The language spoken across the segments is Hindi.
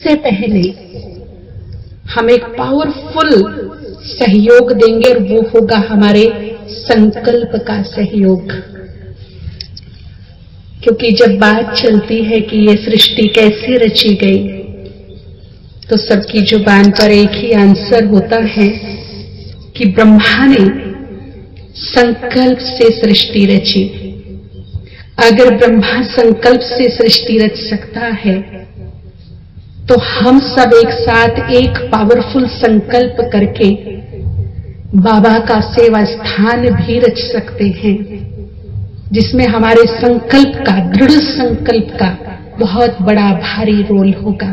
उससे पहले हम एक पावरफुल सहयोग देंगे और वो होगा हमारे संकल्प का सहयोग। क्योंकि जब बात चलती है कि ये सृष्टि कैसे रची गई, तो सबकी जुबान पर एक ही आंसर होता है कि ब्रह्मा ने संकल्प से सृष्टि रची। अगर ब्रह्मा संकल्प से सृष्टि रच सकता है, तो हम सब एक साथ एक पावरफुल संकल्प करके बाबा का सेवा स्थान भी रच सकते हैं, जिसमें हमारे संकल्प का, दृढ़ संकल्प का बहुत बड़ा भारी रोल होगा।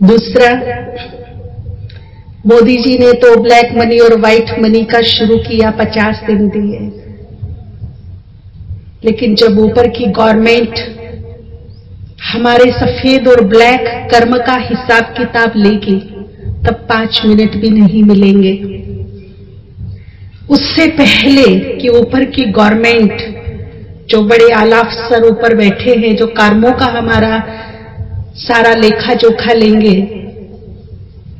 दूसरा, मोदी जी ने तो ब्लैक मनी और व्हाइट मनी का शुरू किया, 50 दिन दिए, लेकिन जब ऊपर की गवर्नमेंट हमारे सफेद और ब्लैक कर्म का हिसाब किताब लेगी, तब 5 मिनट भी नहीं मिलेंगे। उससे पहले कि ऊपर की गवर्नमेंट, जो बड़े आला अफसर ऊपर बैठे हैं, जो कर्मों का हमारा सारा लेखा जोखा लेंगे,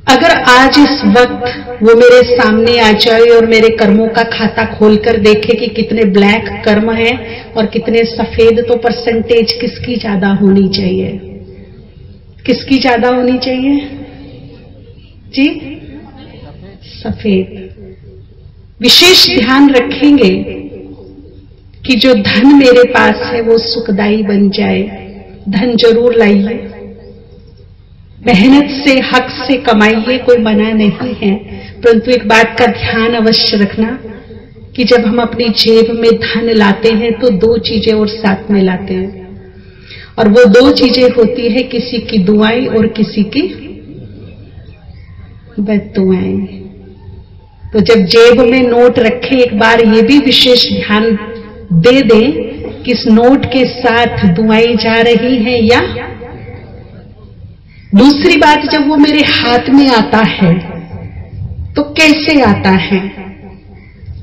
अगर आज इस वक्त वो मेरे सामने आ जाए और मेरे कर्मों का खाता खोलकर देखे कि कितने ब्लैक कर्म हैं और कितने सफेद, तो परसेंटेज किसकी ज्यादा होनी चाहिए? किसकी ज्यादा होनी चाहिए जी? सफेद। विशेष ध्यान रखेंगे कि जो धन मेरे पास है वो सुखदायी बन जाए। धन जरूर लाइए, मेहनत से, हक से कमाइए, कोई मना नहीं है, परंतु एक बात का ध्यान अवश्य रखना कि जब हम अपनी जेब में धन लाते हैं तो 2 चीजें और साथ में लाते हैं, और वो 2 चीजें होती है, किसी की दुआएं और किसी की बद्दुआएं। तो जब जेब में नोट रखें, एक बार ये भी विशेष ध्यान दे दें कि इस नोट के साथ दुआएं जा रही हैं या। दूसरी बात, जब वो मेरे हाथ में आता है तो कैसे आता है,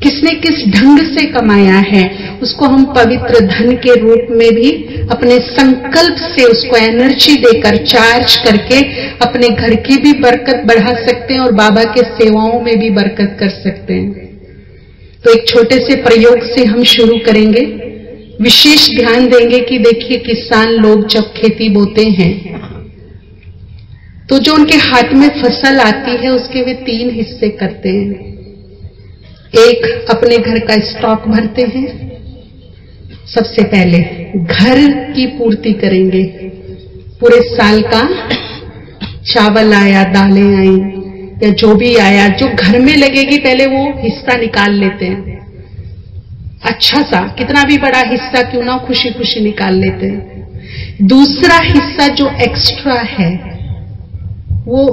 किसने किस ढंग से कमाया है, उसको हम पवित्र धन के रूप में भी अपने संकल्प से उसको एनर्जी देकर, चार्ज करके अपने घर की भी बरकत बढ़ा सकते हैं और बाबा के सेवाओं में भी बरकत कर सकते हैं। तो एक छोटे से प्रयोग से हम शुरू करेंगे। विशेष ध्यान देंगे कि देखिए, किसान लोग जब खेती बोते हैं तो जो उनके हाथ में फसल आती है उसके वे 3 हिस्से करते हैं। एक, अपने घर का स्टॉक भरते हैं। सबसे पहले घर की पूर्ति करेंगे, पूरे साल का चावल आया, दालें आई या जो भी आया, जो घर में लगेगी, पहले वो हिस्सा निकाल लेते हैं। अच्छा सा, कितना भी बड़ा हिस्सा क्यों ना, खुशी खुशी निकाल लेते हैं। दूसरा हिस्सा जो एक्स्ट्रा है, वो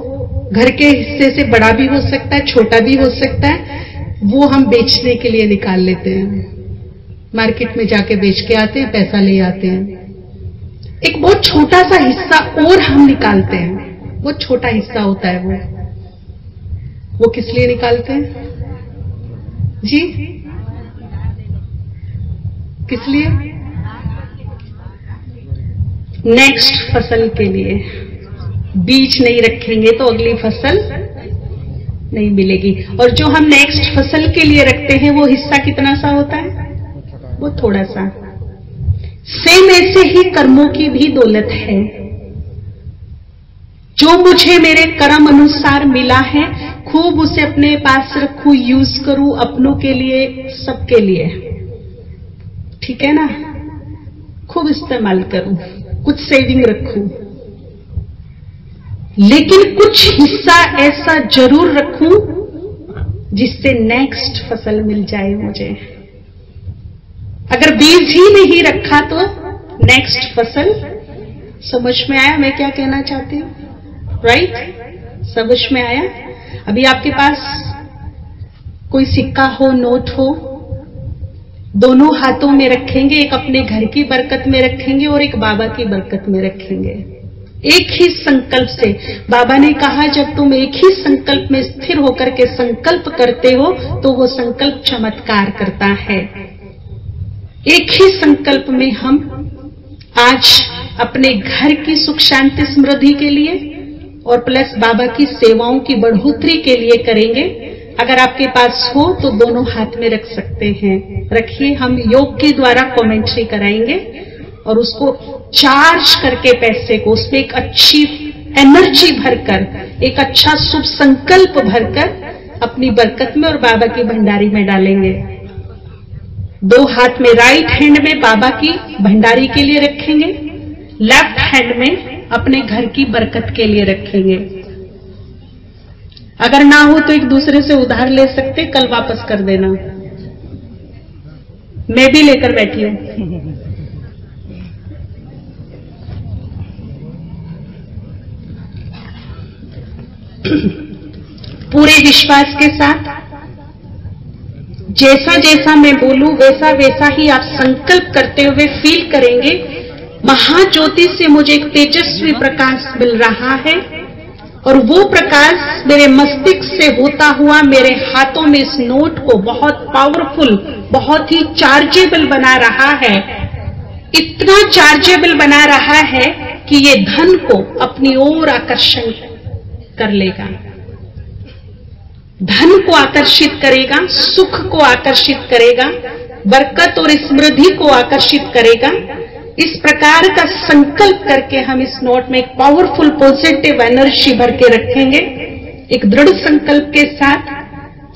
घर के हिस्से से बड़ा भी हो सकता है, छोटा भी हो सकता है, वो हम बेचने के लिए निकाल लेते हैं। मार्केट में जाके बेच के आते हैं, पैसा ले आते हैं। एक बहुत छोटा सा हिस्सा और हम निकालते हैं, वो छोटा हिस्सा होता है, वो किस लिए निकालते हैं जी? किस लिए? नेक्स्ट फसल के लिए। बीज नहीं रखेंगे तो अगली फसल नहीं मिलेगी। और जो हम नेक्स्ट फसल के लिए रखते हैं वो हिस्सा कितना सा होता है? वो थोड़ा सा। सेम ऐसे ही कर्मों की भी दौलत है। जो मुझे मेरे कर्म अनुसार मिला है, खूब उसे अपने पास रखूं, यूज करूं अपनों के लिए, सबके लिए, ठीक है ना? खूब इस्तेमाल करूं, कुछ सेविंग रखूं, लेकिन कुछ हिस्सा ऐसा जरूर रखूं जिससे नेक्स्ट फसल मिल जाए मुझे। अगर बीज ही नहीं रखा तो नेक्स्ट फसल। समझ में आया मैं क्या कहना चाहती हूं? राइट? समझ में आया? अभी आपके पास कोई सिक्का हो, नोट हो, दोनों हाथों में रखेंगे, एक अपने घर की बरकत में रखेंगे और एक बाबा की बरकत में रखेंगे। एक ही संकल्प से। बाबा ने कहा, जब तुम एक ही संकल्प में स्थिर होकर के संकल्प करते हो तो वो संकल्प चमत्कार करता है। एक ही संकल्प में हम आज अपने घर की सुख शांति समृद्धि के लिए और प्लस बाबा की सेवाओं की बढ़ोतरी के लिए करेंगे। अगर आपके पास हो तो दोनों हाथ में रख सकते हैं, रखिए। हम योग के द्वारा कमेंट्री कराएंगे और उसको चार्ज करके पैसे को उसमें एक अच्छी एनर्जी भरकर, एक अच्छा शुभ संकल्प भरकर अपनी बरकत में और बाबा की भंडारी में डालेंगे। दो हाथ में राइट हैंड में बाबा की भंडारी के लिए रखेंगे, लेफ्ट हैंड में अपने घर की बरकत के लिए रखेंगे। अगर ना हो तो एक दूसरे से उधार ले सकते, कल वापस कर देना। मैं भी लेकर बैठी हूं। पूरे विश्वास के साथ जैसा जैसा मैं बोलूं वैसा वैसा ही आप संकल्प करते हुए फील करेंगे, महाज्योति से मुझे एक तेजस्वी प्रकाश मिल रहा है और वो प्रकाश मेरे मस्तिष्क से होता हुआ मेरे हाथों में इस नोट को बहुत पावरफुल, बहुत ही चार्जेबल बना रहा है। इतना चार्जेबल बना रहा है कि ये धन को अपनी ओर आकर्षण कर लेगा, धन को आकर्षित करेगा, सुख को आकर्षित करेगा, बरकत और समृद्धि को आकर्षित करेगा। इस प्रकार का संकल्प करके हम इस नोट में एक पावरफुल पॉजिटिव एनर्जी भर के रखेंगे। एक दृढ़ संकल्प के साथ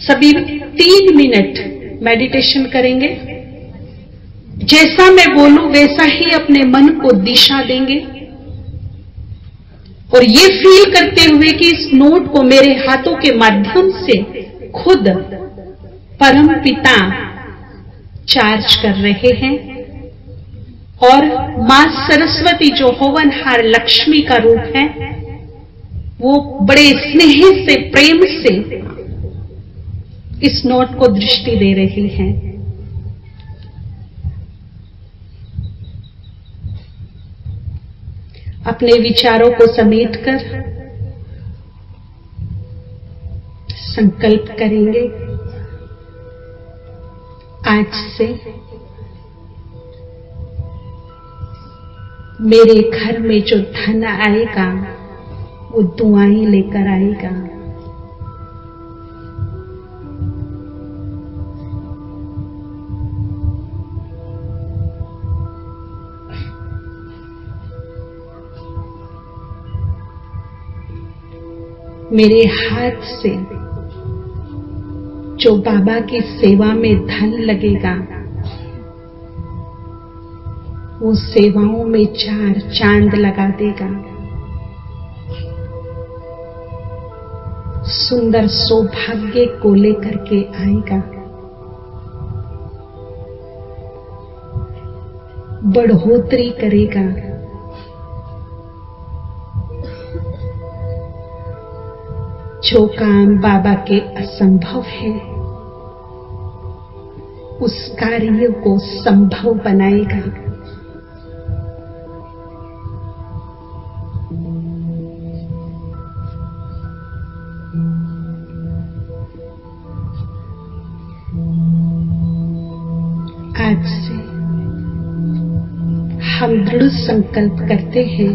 सभी 3 मिनट मेडिटेशन करेंगे। जैसा मैं बोलूं वैसा ही अपने मन को दिशा देंगे और ये फील करते हुए कि इस नोट को मेरे हाथों के माध्यम से खुद परम पिता चार्ज कर रहे हैं और मां सरस्वती जो होवनहार लक्ष्मी का रूप है वो बड़े स्नेह से, प्रेम से इस नोट को दृष्टि दे रही हैं। अपने विचारों को समेटकर संकल्प करेंगे, आज से मेरे घर में जो धन आएगा वो दुआएं लेकर आएगा। मेरे हाथ से जो बाबा की सेवा में धन लगेगा वो सेवाओं में 4 चांद लगा देगा। सुंदर सौभाग्य को लेकर के आएगा, बढ़ोतरी करेगा। जो काम बाबा के असंभव है उस कार्य को संभव बनाएगा। आज से हम दृढ़ संकल्प करते हैं,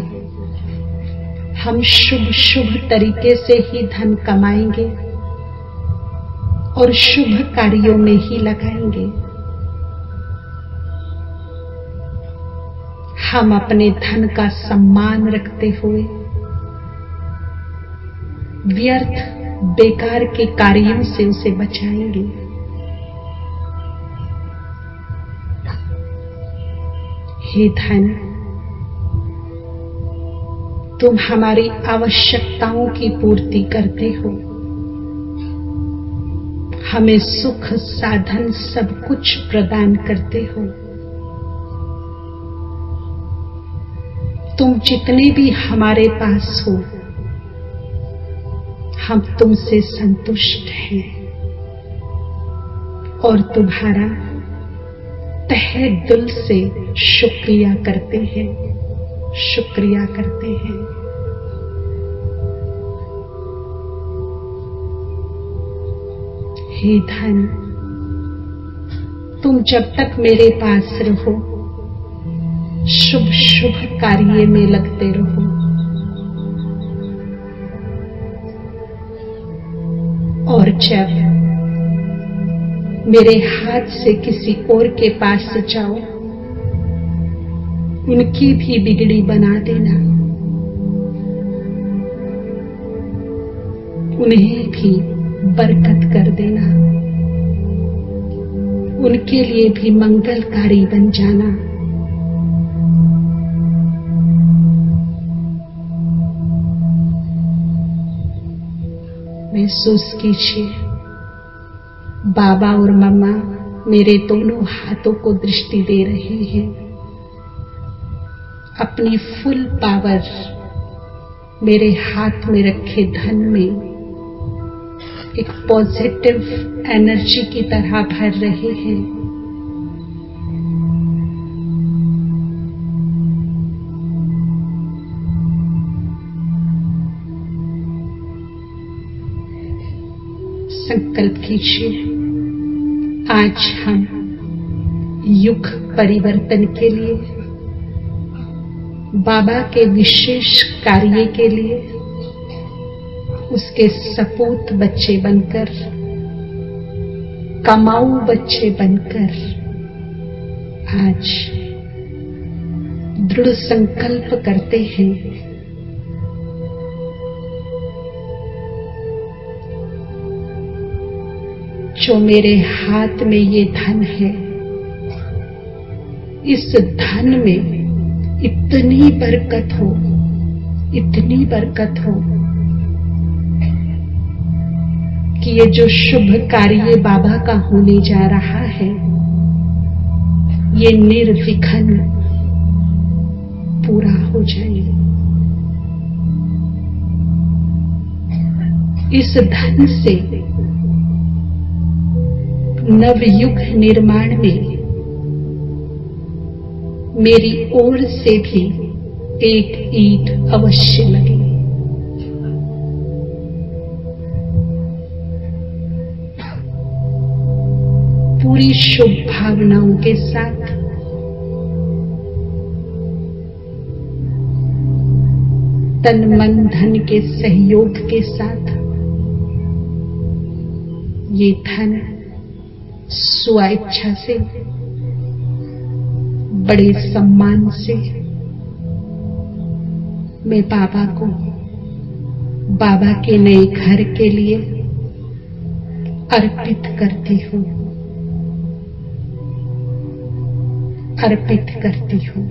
हम शुभ शुभ तरीके से ही धन कमाएंगे और शुभ कार्यों में ही लगाएंगे। हम अपने धन का सम्मान रखते हुए व्यर्थ बेकार के कार्यों से उसे बचाएंगे। हे धन, तुम हमारी आवश्यकताओं की पूर्ति करते हो, हमें सुख साधन सब कुछ प्रदान करते हो। तुम जितने भी हमारे पास हो हम तुमसे संतुष्ट हैं और तुम्हारा तहे दिल से शुक्रिया करते हैं, शुक्रिया करते हैं। हे धन, तुम जब तक मेरे पास रहो शुभ शुभ कार्य में लगते रहो। और जब मेरे हाथ से किसी और के पास जाओ, उनकी भी बिगड़ी बना देना, उन्हें भी बरकत कर देना, उनके लिए भी मंगलकारी बन जाना। महसूस कीजिए, बाबा और मम्मा मेरे दोनों हाथों को दृष्टि दे रहे हैं। अपनी फुल पावर मेरे हाथ में रखे धन में एक पॉजिटिव एनर्जी की तरह भर रहे हैं। संकल्प कीजिए, आज हम युग परिवर्तन के लिए, बाबा के विशेष कार्य के लिए उसके सपूत बच्चे बनकर, कमाऊ बच्चे बनकर आज दृढ़ संकल्प करते हैं। जो मेरे हाथ में ये धन है, इस धन में इतनी बरकत हो, इतनी बरकत हो कि ये जो शुभ कार्य बाबा का होने जा रहा है, ये निर्विघ्न पूरा हो जाए। इस धन से नवयुग निर्माण में मेरी ओर से भी एक ईंट अवश्य लगे। पूरी शुभ भावनाओं के साथ तन मन धन के सहयोग के साथ ये धन स्वेच्छा से, बड़े सम्मान से मैं बाबा को, बाबा के नए घर के लिए अर्पित करती हूँ, अर्पित करती हूँ।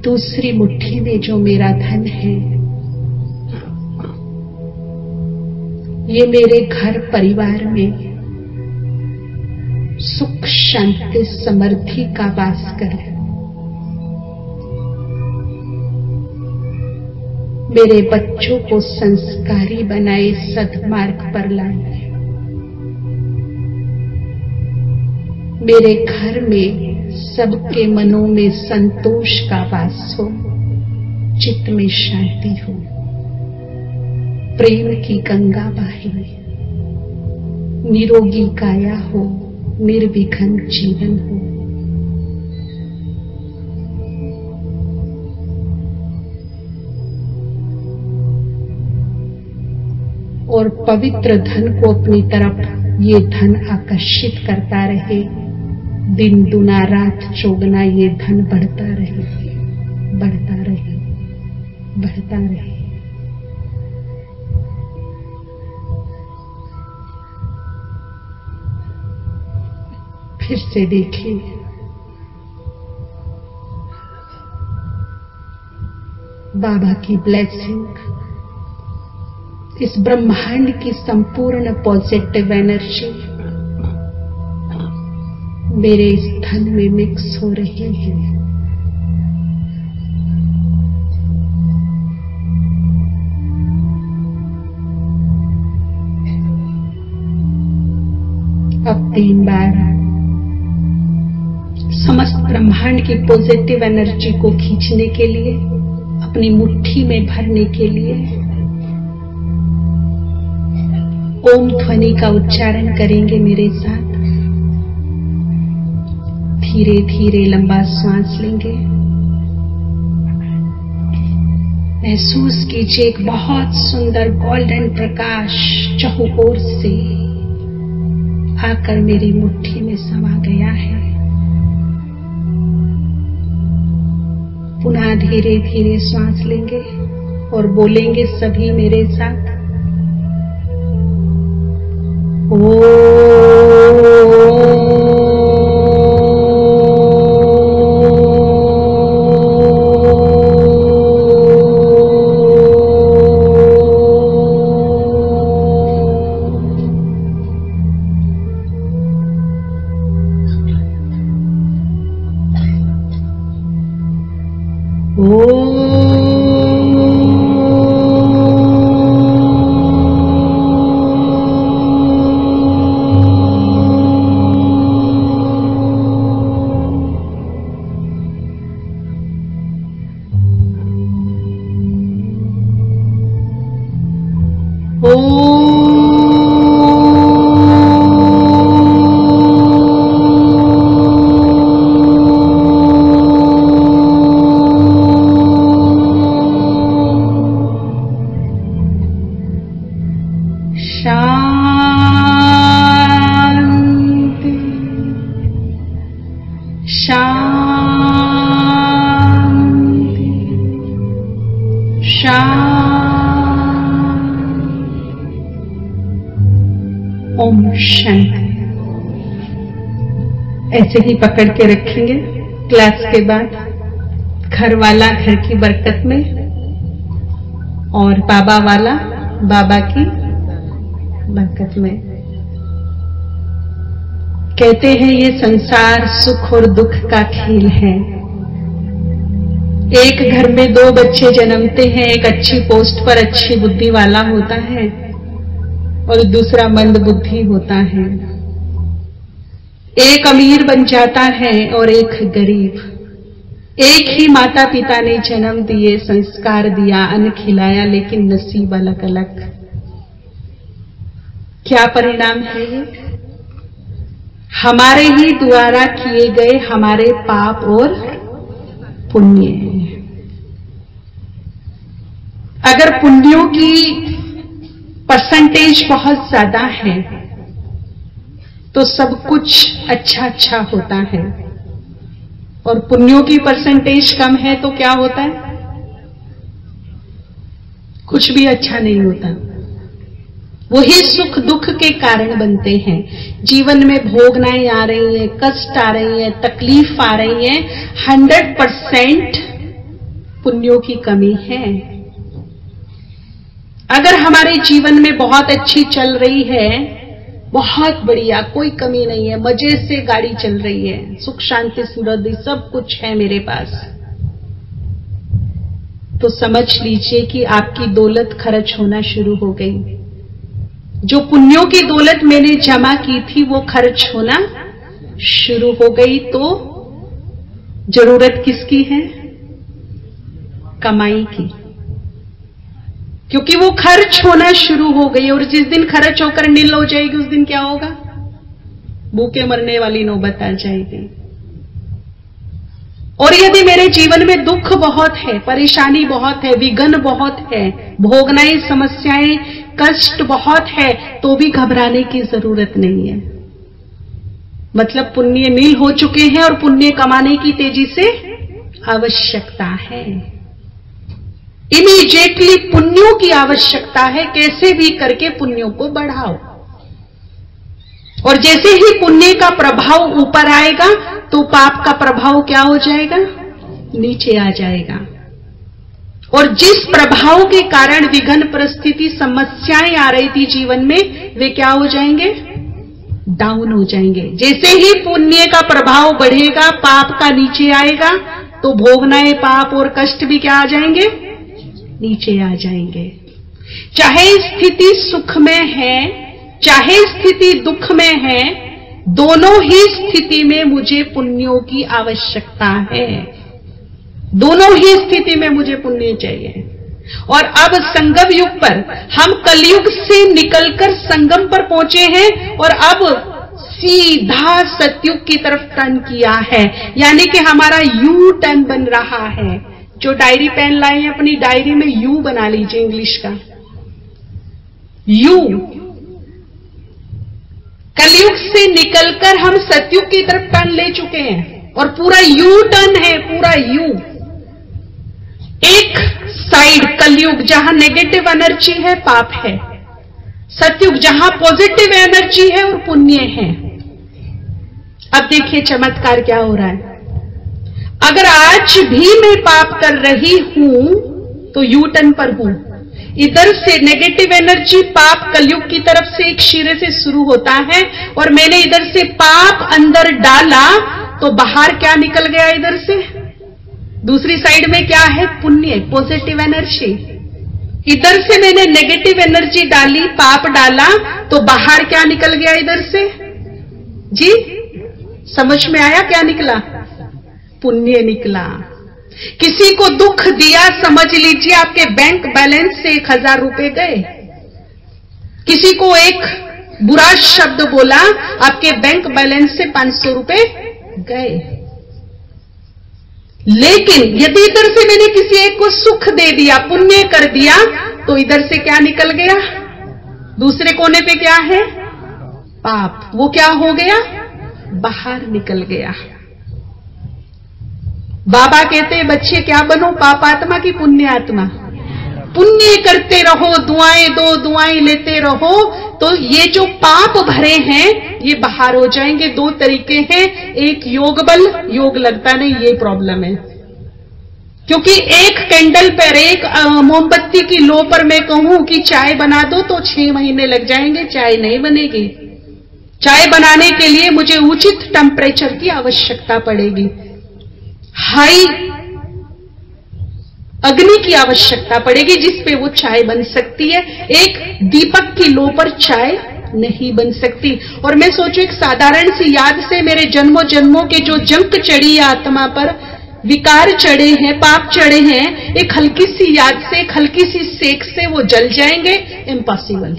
दूसरी मुट्ठी में जो मेरा धन है, ये मेरे घर परिवार में सुख शांति समृद्धि का वास करे। मेरे बच्चों को संस्कारी बनाए, सद्मार्ग पर लाए। मेरे घर में सबके मनों में संतोष का वास हो, चित्त में शांति हो, प्रेम की गंगा बहे, निरोगी काया हो, निर्विघ्न जीवन हो। और पवित्र धन को अपनी तरफ ये धन आकर्षित करता रहे। दिन दुना रात चौगुना ये धन बढ़ता रहे, बढ़ता रहे, बढ़ता रहे। फिर से देखिए, बाबा की ब्लेसिंग इस ब्रह्मांड की संपूर्ण पॉजिटिव एनर्जी मेरे इस धन में मिक्स हो रही है। अब 3 बार समस्त ब्रह्मांड की पॉजिटिव एनर्जी को खींचने के लिए, अपनी मुट्ठी में भरने के लिए ओम ध्वनि का उच्चारण करेंगे मेरे साथ। धीरे धीरे लंबा सांस लेंगे। महसूस कीजिए एक बहुत सुंदर गोल्डन प्रकाश चहुओर से आकर मेरी मुट्ठी में समा गया है। पुनः धीरे धीरे सांस लेंगे और बोलेंगे सभी मेरे साथ, ओम शांति। ऐसे ही पकड़ के रखेंगे। क्लास के बाद घर वाला घर की बरकत में और बाबा वाला बाबा की बरकत में। कहते हैं ये संसार सुख और दुख का खेल है। एक घर में दो बच्चे जन्मते हैं, एक अच्छी पोस्ट पर अच्छी बुद्धि वाला होता है और दूसरा मंद बुद्धि होता है। एक अमीर बन जाता है और एक गरीब। एक ही माता पिता ने जन्म दिए, संस्कार दिया, अन्न खिलाया, लेकिन नसीब अलग अलग। क्या परिणाम है ये? हमारे ही द्वारा किए गए हमारे पाप और पुण्य। अगर पुण्यों की परसेंटेज बहुत ज्यादा है तो सब कुछ अच्छा अच्छा होता है, और पुण्यों की परसेंटेज कम है तो क्या होता है? कुछ भी अच्छा नहीं होता। वही सुख दुख के कारण बनते हैं। जीवन में भोगनाएं आ रही हैं, कष्ट आ रही हैं, तकलीफ आ रही है, 100% पुण्यों की कमी है। अगर हमारे जीवन में बहुत अच्छी चल रही है, बहुत बढ़िया, कोई कमी नहीं है, मजे से गाड़ी चल रही है, सुख शांति समृद्धि सब कुछ है मेरे पास, तो समझ लीजिए कि आपकी दौलत खर्च होना शुरू हो गई। जो पुण्यों की दौलत मैंने जमा की थी वो खर्च होना शुरू हो गई। तो जरूरत किसकी है? कमाई की, क्योंकि वो खर्च होना शुरू हो गई। और जिस दिन खर्च होकर नील हो जाएगी उस दिन क्या होगा? भूखे मरने वाली नौबत आ जाएगी। और यदि मेरे जीवन में दुख बहुत है, परेशानी बहुत है, विघ्न बहुत है, भोगनाएं, समस्याएं, कष्ट बहुत है, तो भी घबराने की जरूरत नहीं है। मतलब पुण्य नील हो चुके हैं और पुण्य कमाने की तेजी से आवश्यकता है। इमीडिएटली पुण्यों की आवश्यकता है। कैसे भी करके पुण्यों को बढ़ाओ, और जैसे ही पुण्य का प्रभाव ऊपर आएगा तो पाप का प्रभाव क्या हो जाएगा? नीचे आ जाएगा। और जिस प्रभाव के कारण विघ्न, परिस्थिति, समस्याएं आ रही थी जीवन में, वे क्या हो जाएंगे? डाउन हो जाएंगे। जैसे ही पुण्य का प्रभाव बढ़ेगा, पाप का नीचे आएगा, तो भोगनाएं, पाप और कष्ट भी क्या आ जाएंगे? नीचे आ जाएंगे। चाहे स्थिति सुख में है, चाहे स्थिति दुख में है, दोनों ही स्थिति में मुझे पुण्यों की आवश्यकता है। दोनों ही स्थिति में मुझे पुण्य चाहिए। और अब संगम युग पर हम कलयुग से निकलकर संगम पर पहुंचे हैं, और अब सीधा सतयुग की तरफ टर्न किया है, यानी कि हमारा यू टर्न बन रहा है। जो डायरी पेन लाए हैं अपनी डायरी में यू बना लीजिए, इंग्लिश का यू। कलयुग से निकलकर हम सतयुग की तरफ टर्न ले चुके हैं और पूरा यू टर्न है, पूरा यू। एक साइड कलयुग जहां नेगेटिव एनर्जी है, पाप है, सतयुग जहां पॉजिटिव एनर्जी है और पुण्य है। अब देखिए चमत्कार क्या हो रहा है। अगर आज भी मैं पाप कर रही हूं तो यू टर्न पर हूं। इधर से नेगेटिव एनर्जी पाप कलयुग की तरफ से एक शिरे से शुरू होता है और मैंने इधर से पाप अंदर डाला तो बाहर क्या निकल गया, इधर से दूसरी साइड में क्या है, पुण्य, पॉजिटिव एनर्जी। इधर से मैंने नेगेटिव एनर्जी डाली, पाप डाला, तो बाहर क्या निकल गया इधर से जी? समझ में आया क्या निकला? पुण्य निकला। किसी को दुख दिया, समझ लीजिए आपके बैंक बैलेंस से 1000 रुपए गए। किसी को एक बुरा शब्द बोला, आपके बैंक बैलेंस से 500 रुपए गए। लेकिन यदि इधर से मैंने किसी एक को सुख दे दिया, पुण्य कर दिया, तो इधर से क्या निकल गया, दूसरे कोने पे क्या है, पाप। वो क्या हो गया, बाहर निकल गया। बाबा कहते हैं बच्चे क्या बनो, पाप आत्मा की पुण्य आत्मा। पुण्य करते रहो, दुआएं दो, दुआएं लेते रहो, तो ये जो पाप भरे हैं ये बाहर हो जाएंगे। 2 तरीके हैं, एक योग बल, योग लगता नहीं, ये प्रॉब्लम है। क्योंकि एक कैंडल पर, एक मोमबत्ती की लो पर मैं कहूं कि चाय बना दो तो 6 महीने लग जाएंगे, चाय नहीं बनेगी। चाय बनाने के लिए मुझे उचित टेम्परेचर की आवश्यकता पड़ेगी, हाई अग्नि की आवश्यकता पड़ेगी जिसपे वो चाय बन सकती है। एक दीपक की लो पर चाय नहीं बन सकती। और मैं सोचूं एक साधारण सी याद से मेरे जन्मों जन्मों के जो जंक चढ़ी आत्मा पर, विकार चढ़े हैं, पाप चढ़े हैं, एक हल्की सी याद से, एक हल्की सी सेक से वो जल जाएंगे? इम्पॉसिबल।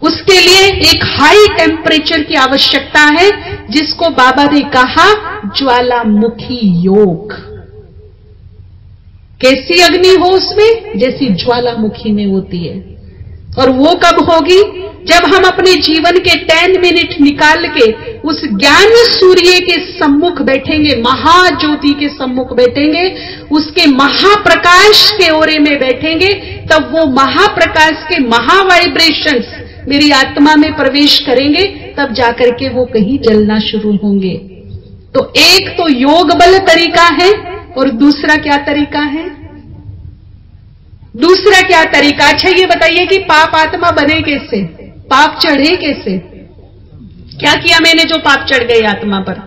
उसके लिए एक हाई टेम्परेचर की आवश्यकता है, जिसको बाबा ने कहा ज्वालामुखी योग। कैसी अग्नि हो उसमें, जैसी ज्वालामुखी में होती है। और वो कब होगी, जब हम अपने जीवन के 10 मिनट निकाल के उस ज्ञान सूर्य के सम्मुख बैठेंगे, महाज्योति के सम्मुख बैठेंगे, उसके महाप्रकाश के ओरे में बैठेंगे, तब वो महाप्रकाश के महावाइब्रेशंस मेरी आत्मा में प्रवेश करेंगे, तब जाकर के वो कहीं जलना शुरू होंगे। तो एक तो योग बल तरीका है, और दूसरा क्या तरीका है, दूसरा क्या तरीका? अच्छा ये बताइए कि पाप आत्मा बने कैसे, पाप चढ़े कैसे? क्या किया मैंने जो पाप चढ़ गई आत्मा पर?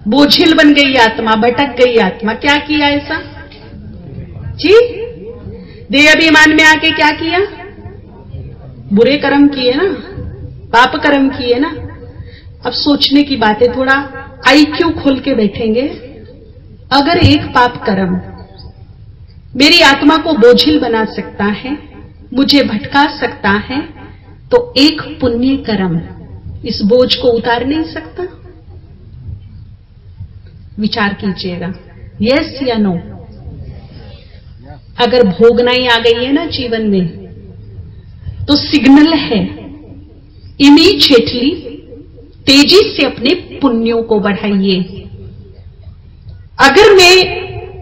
बोझिल बन गई आत्मा, भटक गई आत्मा। क्या किया ऐसा जी? देह अभिमान में आके क्या किया? बुरे कर्म किए ना, पाप कर्म किए ना। अब सोचने की बात है, थोड़ा आईक्यू खोल के बैठेंगे। अगर एक पाप कर्म मेरी आत्मा को बोझिल बना सकता है, मुझे भटका सकता है, तो एक पुण्य कर्म इस बोझ को उतार नहीं सकता? विचार कीजिएगा, यस या नो। अगर भोगनाई आ गई है ना जीवन में, तो सिग्नल है, इमीडिएटली तेजी से अपने पुण्यों को बढ़ाइए। अगर मैं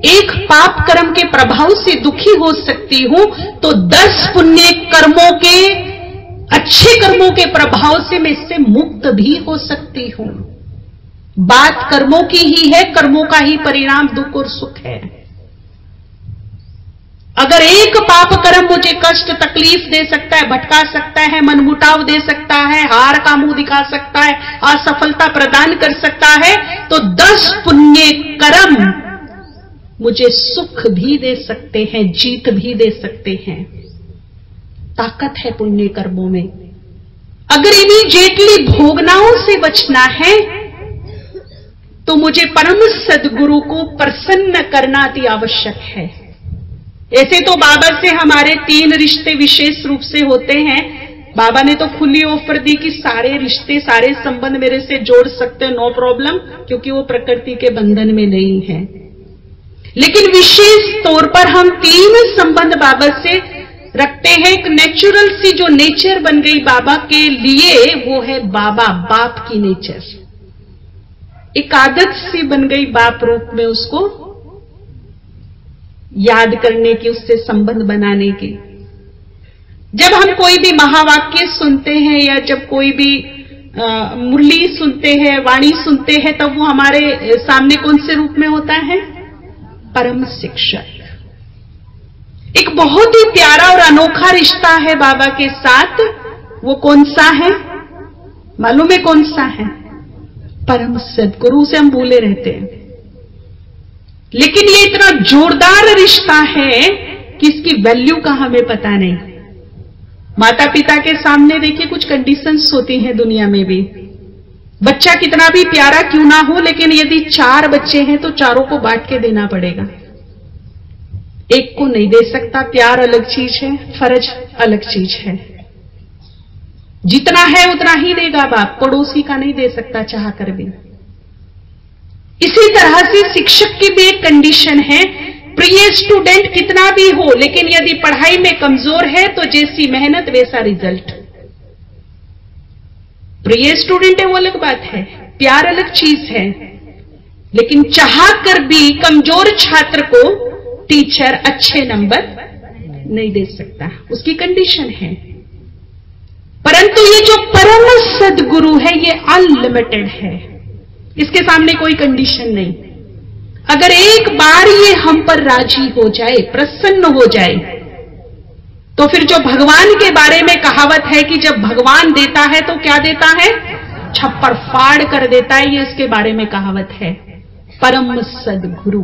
एक पाप कर्म के प्रभाव से दुखी हो सकती हूं, तो 10 पुण्य कर्मों के, अच्छे कर्मों के प्रभाव से मैं इससे मुक्त भी हो सकती हूं। बात कर्मों की ही है, कर्मों का ही परिणाम दुख और सुख है। अगर एक पाप कर्म मुझे कष्ट तकलीफ दे सकता है, भटका सकता है, मनमुटाव दे सकता है, हार का मुंह दिखा सकता है, असफलता प्रदान कर सकता है, तो 10 पुण्य कर्म मुझे सुख भी दे सकते हैं, जीत भी दे सकते हैं। ताकत है पुण्य कर्मों में। अगर इमीडिएटली भोगनाओं से बचना है, तो मुझे परम सद्गुरु को प्रसन्न करना अति आवश्यक है। ऐसे तो बाबा से हमारे 3 रिश्ते विशेष रूप से होते हैं। बाबा ने तो खुली ऑफर दी कि सारे रिश्ते, सारे संबंध मेरे से जोड़ सकते हो, नो प्रॉब्लम, क्योंकि वो प्रकृति के बंधन में नहीं है। लेकिन विशेष तौर पर हम 3 संबंध बाबा से रखते हैं। एक नेचुरल सी जो नेचर बन गई बाबा के लिए, वो है बाबा, बाप की नेचर। एक आदत सी बन गई बाप रूप में उसको याद करने की, उससे संबंध बनाने की। जब हम कोई भी महावाक्य सुनते हैं या जब कोई भी मुरली सुनते हैं, वाणी सुनते हैं, तब वो हमारे सामने कौन से रूप में होता है? परम शिक्षक। एक बहुत ही प्यारा और अनोखा रिश्ता है बाबा के साथ। वो कौन सा है? मालूम है कौन सा है? परम सद्गुरु से हम भूले रहते हैं। लेकिन ये इतना जोरदार रिश्ता है कि इसकी वैल्यू का हमें पता नहीं। माता पिता के सामने देखिए कुछ कंडीशंस होती हैं दुनिया में भी। बच्चा कितना भी प्यारा क्यों ना हो, लेकिन यदि 4 बच्चे हैं तो चारों को बांट के देना पड़ेगा, एक को नहीं दे सकता। प्यार अलग चीज है, फर्ज अलग चीज है। जितना है उतना ही देगा बाप, पड़ोसी का नहीं दे सकता चाह कर भी। इसी तरह से शिक्षक की भी एक कंडीशन है। प्रिय स्टूडेंट कितना भी हो, लेकिन यदि पढ़ाई में कमजोर है तो जैसी मेहनत वैसा रिजल्ट। प्रिय स्टूडेंट है वो अलग बात है, प्यार अलग चीज है, लेकिन चाह कर भी कमजोर छात्र को टीचर अच्छे नंबर नहीं दे सकता, उसकी कंडीशन है। परंतु ये जो परम सद्गुरु है ये अनलिमिटेड है, इसके सामने कोई कंडीशन नहीं। अगर एक बार ये हम पर राजी हो जाए, प्रसन्न हो जाए, तो फिर जो भगवान के बारे में कहावत है कि जब भगवान देता है तो क्या देता है? छप्पर फाड़ कर देता है, ये इसके बारे में कहावत है। परम सद्गुरु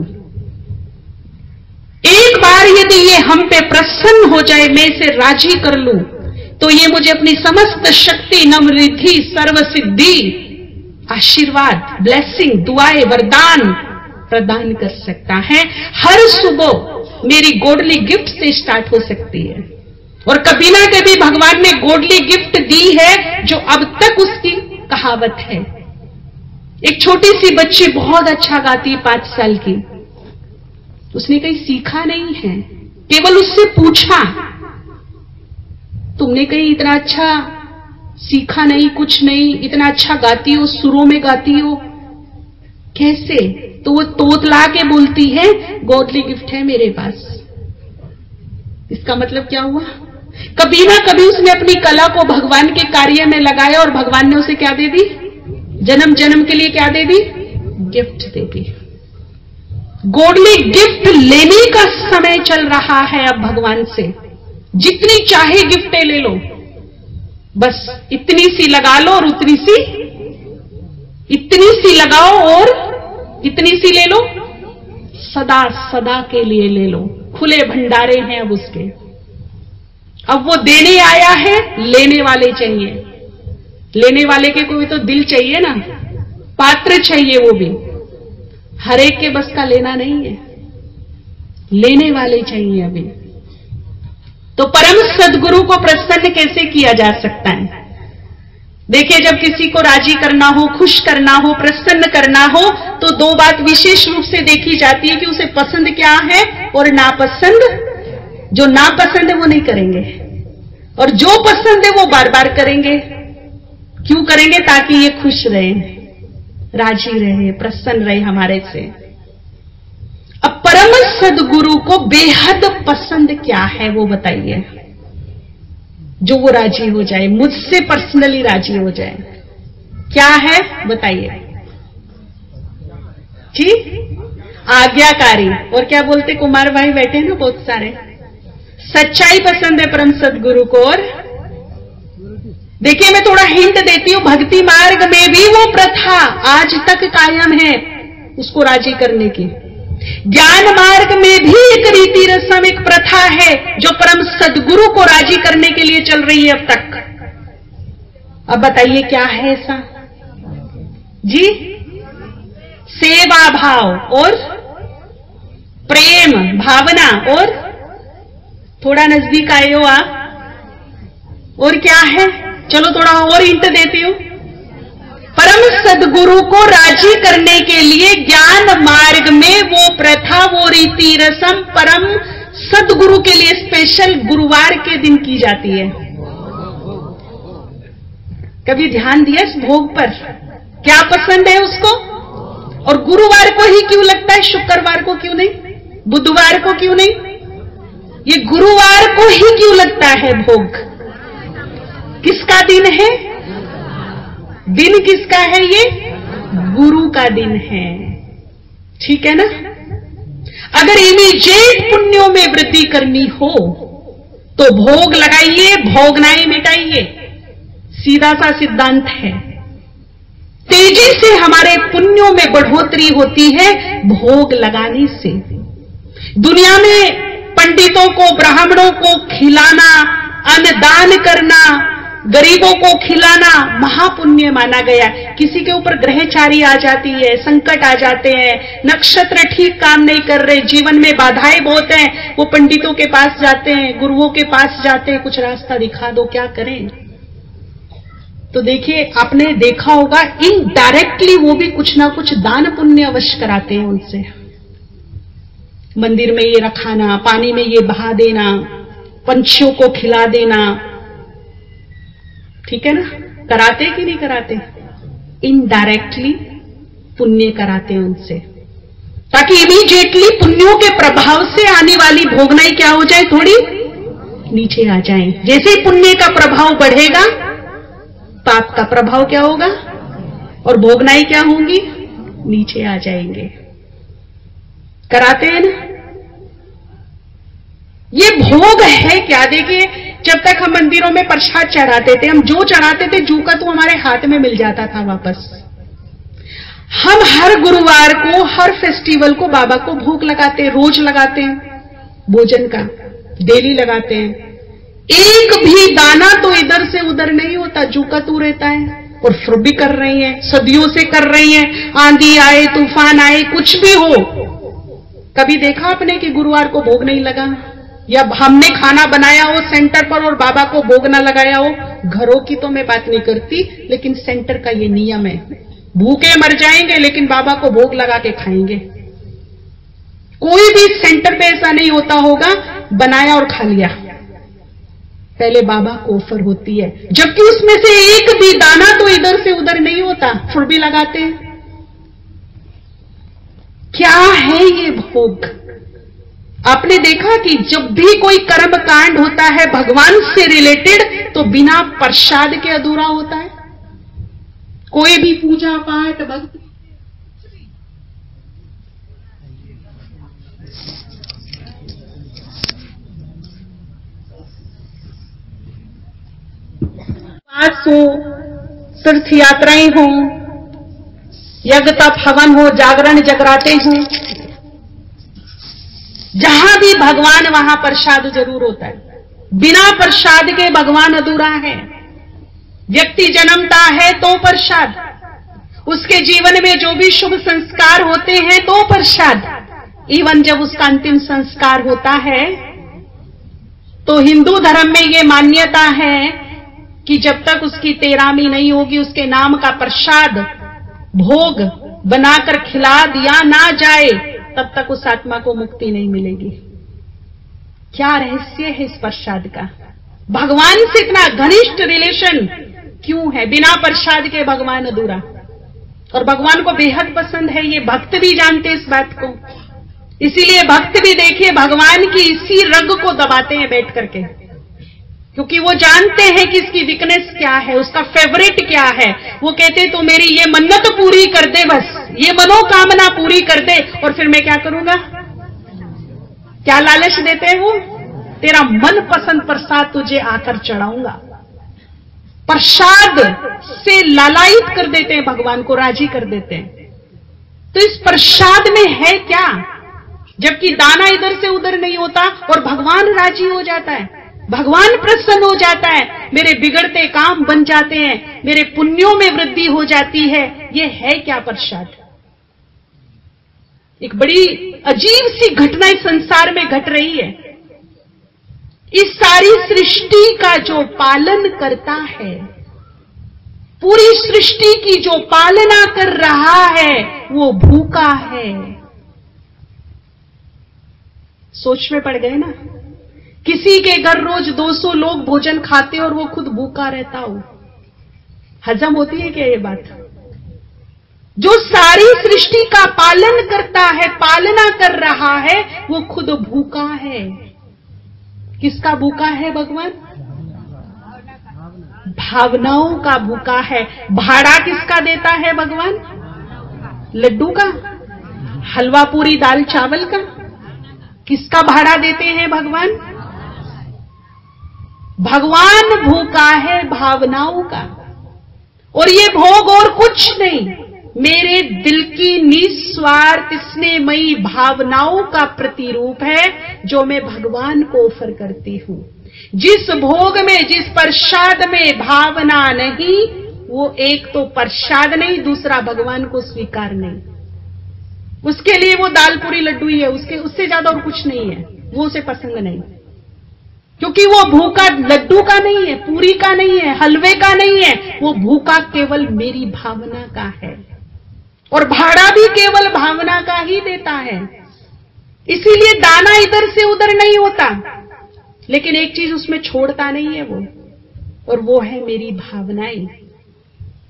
एक बार यदि ये हम पे प्रसन्न हो जाए, मैं इसे राजी कर लूं, तो ये मुझे अपनी समस्त शक्ति, नमृद्धि, सर्वसिद्धि, आशीर्वाद, ब्लेसिंग, दुआएं, वरदान प्रदान कर सकता है। हर सुबह मेरी गोडली गिफ्ट से स्टार्ट हो सकती है, और कभी ना कभी भगवान ने गोडली गिफ्ट दी है जो अब तक उसकी कहावत है। एक छोटी सी बच्ची बहुत अच्छा गाती है, 5 साल की, उसने कहीं सीखा नहीं है, केवल उससे पूछा तुमने कहीं इतना अच्छा सीखा नहीं, कुछ नहीं, इतना अच्छा गाती हो, सुरों में गाती हो, कैसे? तो वो तोतला के बोलती है गॉडली गिफ्ट है मेरे पास। इसका मतलब क्या हुआ? कभी ना कभी उसने अपनी कला को भगवान के कार्य में लगाया और भगवान ने उसे क्या दे दी? जन्म जन्म के लिए क्या दे दी? गिफ्ट दे दी। गॉडली गिफ्ट लेने का समय चल रहा है अब भगवान से। जितनी चाहे गिफ्टें ले लो, बस इतनी सी लगा लो और उतनी सी, इतनी सी लगाओ और इतनी सी ले लो, सदा सदा के लिए ले लो। खुले भंडारे हैं अब उसके। अब वो देने आया है, लेने वाले चाहिए। लेने वाले के को भी तो दिल चाहिए ना, पात्र चाहिए, वो भी हर एक के बस का लेना नहीं है, लेने वाले चाहिए अभी। तो परम सद्गुरु को प्रसन्न कैसे किया जा सकता है? देखिए, जब किसी को राजी करना हो, खुश करना हो, प्रसन्न करना हो, तो 2 बात विशेष रूप से देखी जाती है कि उसे पसंद क्या है और नापसंद। जो नापसंद है वो नहीं करेंगे, और जो पसंद है वो बार बार करेंगे। क्यों करेंगे? ताकि ये खुश रहे, राजी रहे, प्रसन्न रहे हमारे से। अब परम सद्गुरु को बेहद पसंद क्या है वो बताइए, जो वो राजी हो जाए, मुझसे पर्सनली राजी हो जाए। क्या है बताइए जी? आज्ञाकारी। और क्या बोलते कुमार भाई बैठे हैं ना बहुत सारे, सच्चाई पसंद है परम सद्गुरु को। और देखिए, मैं थोड़ा हिंट देती हूं, भक्ति मार्ग में भी वो प्रथा आज तक कायम है उसको राजी करने की। ज्ञान मार्ग में भी एक रीति रस्म, एक प्रथा है जो परम सद्गुरु को राजी करने के लिए चल रही है अब तक। अब बताइए क्या है ऐसा जी? सेवा भाव और प्रेम भावना। और थोड़ा नजदीक आए हो आप, और क्या है, चलो थोड़ा और हिंट देती हूं। परम सदगुरु को राजी करने के लिए ज्ञान मार्ग में वो प्रथा, वो रीति रसम परम सदगुरु के लिए स्पेशल गुरुवार के दिन की जाती है। कभी ध्यान दिया इस भोग पर? क्या पसंद है उसको? और गुरुवार को ही क्यों लगता है, शुक्रवार को क्यों नहीं, बुधवार को क्यों नहीं? ये गुरुवार को ही क्यों लगता है भोग? किसका दिन है? दिन किसका है? ये गुरु का दिन है। ठीक है ना? अगर इमीडिएट पुण्यों में वृद्धि करनी हो तो भोग लगाइए, भोगनाएं मिटाइए। सीधा सा सिद्धांत है। तेजी से हमारे पुण्यों में बढ़ोतरी होती है भोग लगाने से। दुनिया में पंडितों को, ब्राह्मणों को खिलाना, अन्नदान करना, गरीबों को खिलाना महापुण्य माना गया। किसी के ऊपर ग्रहचारी आ जाती है, संकट आ जाते हैं, नक्षत्र ठीक काम नहीं कर रहे, जीवन में बाधाएं बहुत हैं, वो पंडितों के पास जाते हैं, गुरुओं के पास जाते हैं, कुछ रास्ता दिखा दो, क्या करें? तो देखिए, आपने देखा होगा इनडायरेक्टली वो भी कुछ ना कुछ दान पुण्य अवश्य कराते हैं उनसे। मंदिर में ये रखाना, पानी में ये बहा देना, पंछियों को खिला देना, ठीक है ना? कराते कि नहीं कराते? इनडायरेक्टली पुण्य कराते हैं उनसे, ताकि इमीडिएटली पुण्यों के प्रभाव से आने वाली भोगनाई क्या हो जाए, थोड़ी नीचे आ जाए। जैसे ही पुण्य का प्रभाव बढ़ेगा, पाप का प्रभाव क्या होगा और भोगनाई क्या होंगी, नीचे आ जाएंगे। कराते हैं ना? ये भोग है क्या? देखिए, जब तक हम मंदिरों में प्रसाद चढ़ाते थे, हम जो चढ़ाते थे जू का तो हमारे हाथ में मिल जाता था वापस। हम हर गुरुवार को, हर फेस्टिवल को बाबा को भोग लगाते हैं, रोज लगाते हैं, भोजन का डेली लगाते हैं। एक भी दाना तो इधर से उधर नहीं होता, जू का तू रहता है। और फिर भी कर रही है, सदियों से कर रही है, आंधी आए, तूफान आए, कुछ भी हो। कभी देखा आपने कि गुरुवार को भोग नहीं लगा? या हमने खाना बनाया हो सेंटर पर और बाबा को भोग ना लगाया हो? घरों की तो मैं बात नहीं करती, लेकिन सेंटर का ये नियम है। भूखे मर जाएंगे लेकिन बाबा को भोग लगा के खाएंगे। कोई भी सेंटर पे ऐसा नहीं होता होगा बनाया और खा लिया, पहले बाबा को ऑफर होती है, जबकि उसमें से एक भी दाना तो इधर से उधर नहीं होता, फिर भी लगाते हैं। क्या है ये भोग? आपने देखा कि जब भी कोई कर्म कांड होता है भगवान से रिलेटेड, तो बिना प्रसाद के अधूरा होता है। कोई भी पूजा पाठ भक्ति, हो, तीर्थ यात्राएं हो, यज्ञ तप हवन हो, जागरण जगराते हो, जहां भी भगवान वहां प्रसाद जरूर होता है। बिना प्रसाद के भगवान अधूरा है। व्यक्ति जन्मता है तो प्रसाद, उसके जीवन में जो भी शुभ संस्कार होते हैं तो प्रसाद। इवन जब उसका अंतिम संस्कार होता है तो हिंदू धर्म में यह मान्यता है कि जब तक उसकी तेरामी नहीं होगी, उसके नाम का प्रसाद भोग बनाकर खिला दिया ना जाए, तब तक उस आत्मा को मुक्ति नहीं मिलेगी। क्या रहस्य है इस प्रसाद का? भगवान से इतना घनिष्ठ रिलेशन क्यों है? बिना प्रसाद के भगवान अधूरा। और भगवान को बेहद पसंद है, ये भक्त भी जानते इस बात को। इसीलिए भक्त भी देखिए भगवान की इसी रग को दबाते हैं बैठ करके, क्योंकि वो जानते हैं कि इसकी वीकनेस क्या है, उसका फेवरेट क्या है। वो कहते तो मेरी ये मन्नत पूरी कर दे, बस ये मनोकामना पूरी कर दे, और फिर मैं क्या करूंगा? क्या लालच देते हैं वो? तेरा मनपसंद प्रसाद तुझे आकर चढ़ाऊंगा। प्रसाद से लालायित कर देते हैं, भगवान को राजी कर देते हैं। तो इस प्रसाद में है क्या? जबकि दाना इधर से उधर नहीं होता और भगवान राजी हो जाता है, भगवान प्रसन्न हो जाता है, मेरे बिगड़ते काम बन जाते हैं, मेरे पुण्यों में वृद्धि हो जाती है। ये है क्या प्रसाद? एक बड़ी अजीब सी घटना इस संसार में घट रही है। इस सारी सृष्टि का जो पालन करता है, पूरी सृष्टि की जो पालना कर रहा है, वो भूखा है। सोच में पड़ गए ना? किसी के घर रोज 200 लोग भोजन खाते और वो खुद भूखा रहता हो, हजम होती है क्या ये बात? जो सारी सृष्टि का पालन करता है, पालना कर रहा है, वो खुद भूखा है। किसका भूखा है भगवान? भावनाओं का भूखा है। भाड़ा किसका देता है भगवान? लड्डू का, हलवा पूरी दाल चावल का? किसका भाड़ा देते हैं भगवान? भगवान भूखा है भावनाओं का। और ये भोग और कुछ नहीं, मेरे दिल की निस्वार्थ स्नेहमयी भावनाओं का प्रतिरूप है, जो मैं भगवान को ऑफर करती हूं। जिस भोग में, जिस प्रसाद में भावना नहीं, वो एक तो प्रसाद नहीं, दूसरा भगवान को स्वीकार नहीं। उसके लिए वो दाल पूरी लड्डू ही है, उससे ज्यादा और कुछ नहीं है, वो उसे पसंद नहीं। क्योंकि वो भूखा लड्डू का नहीं है, पूरी का नहीं है, हलवे का नहीं है, वो भूखा केवल मेरी भावना का है। और भाड़ा भी केवल भावना का ही देता है। इसीलिए दाना इधर से उधर नहीं होता, लेकिन एक चीज उसमें छोड़ता नहीं है वो, और वो है मेरी भावनाएं।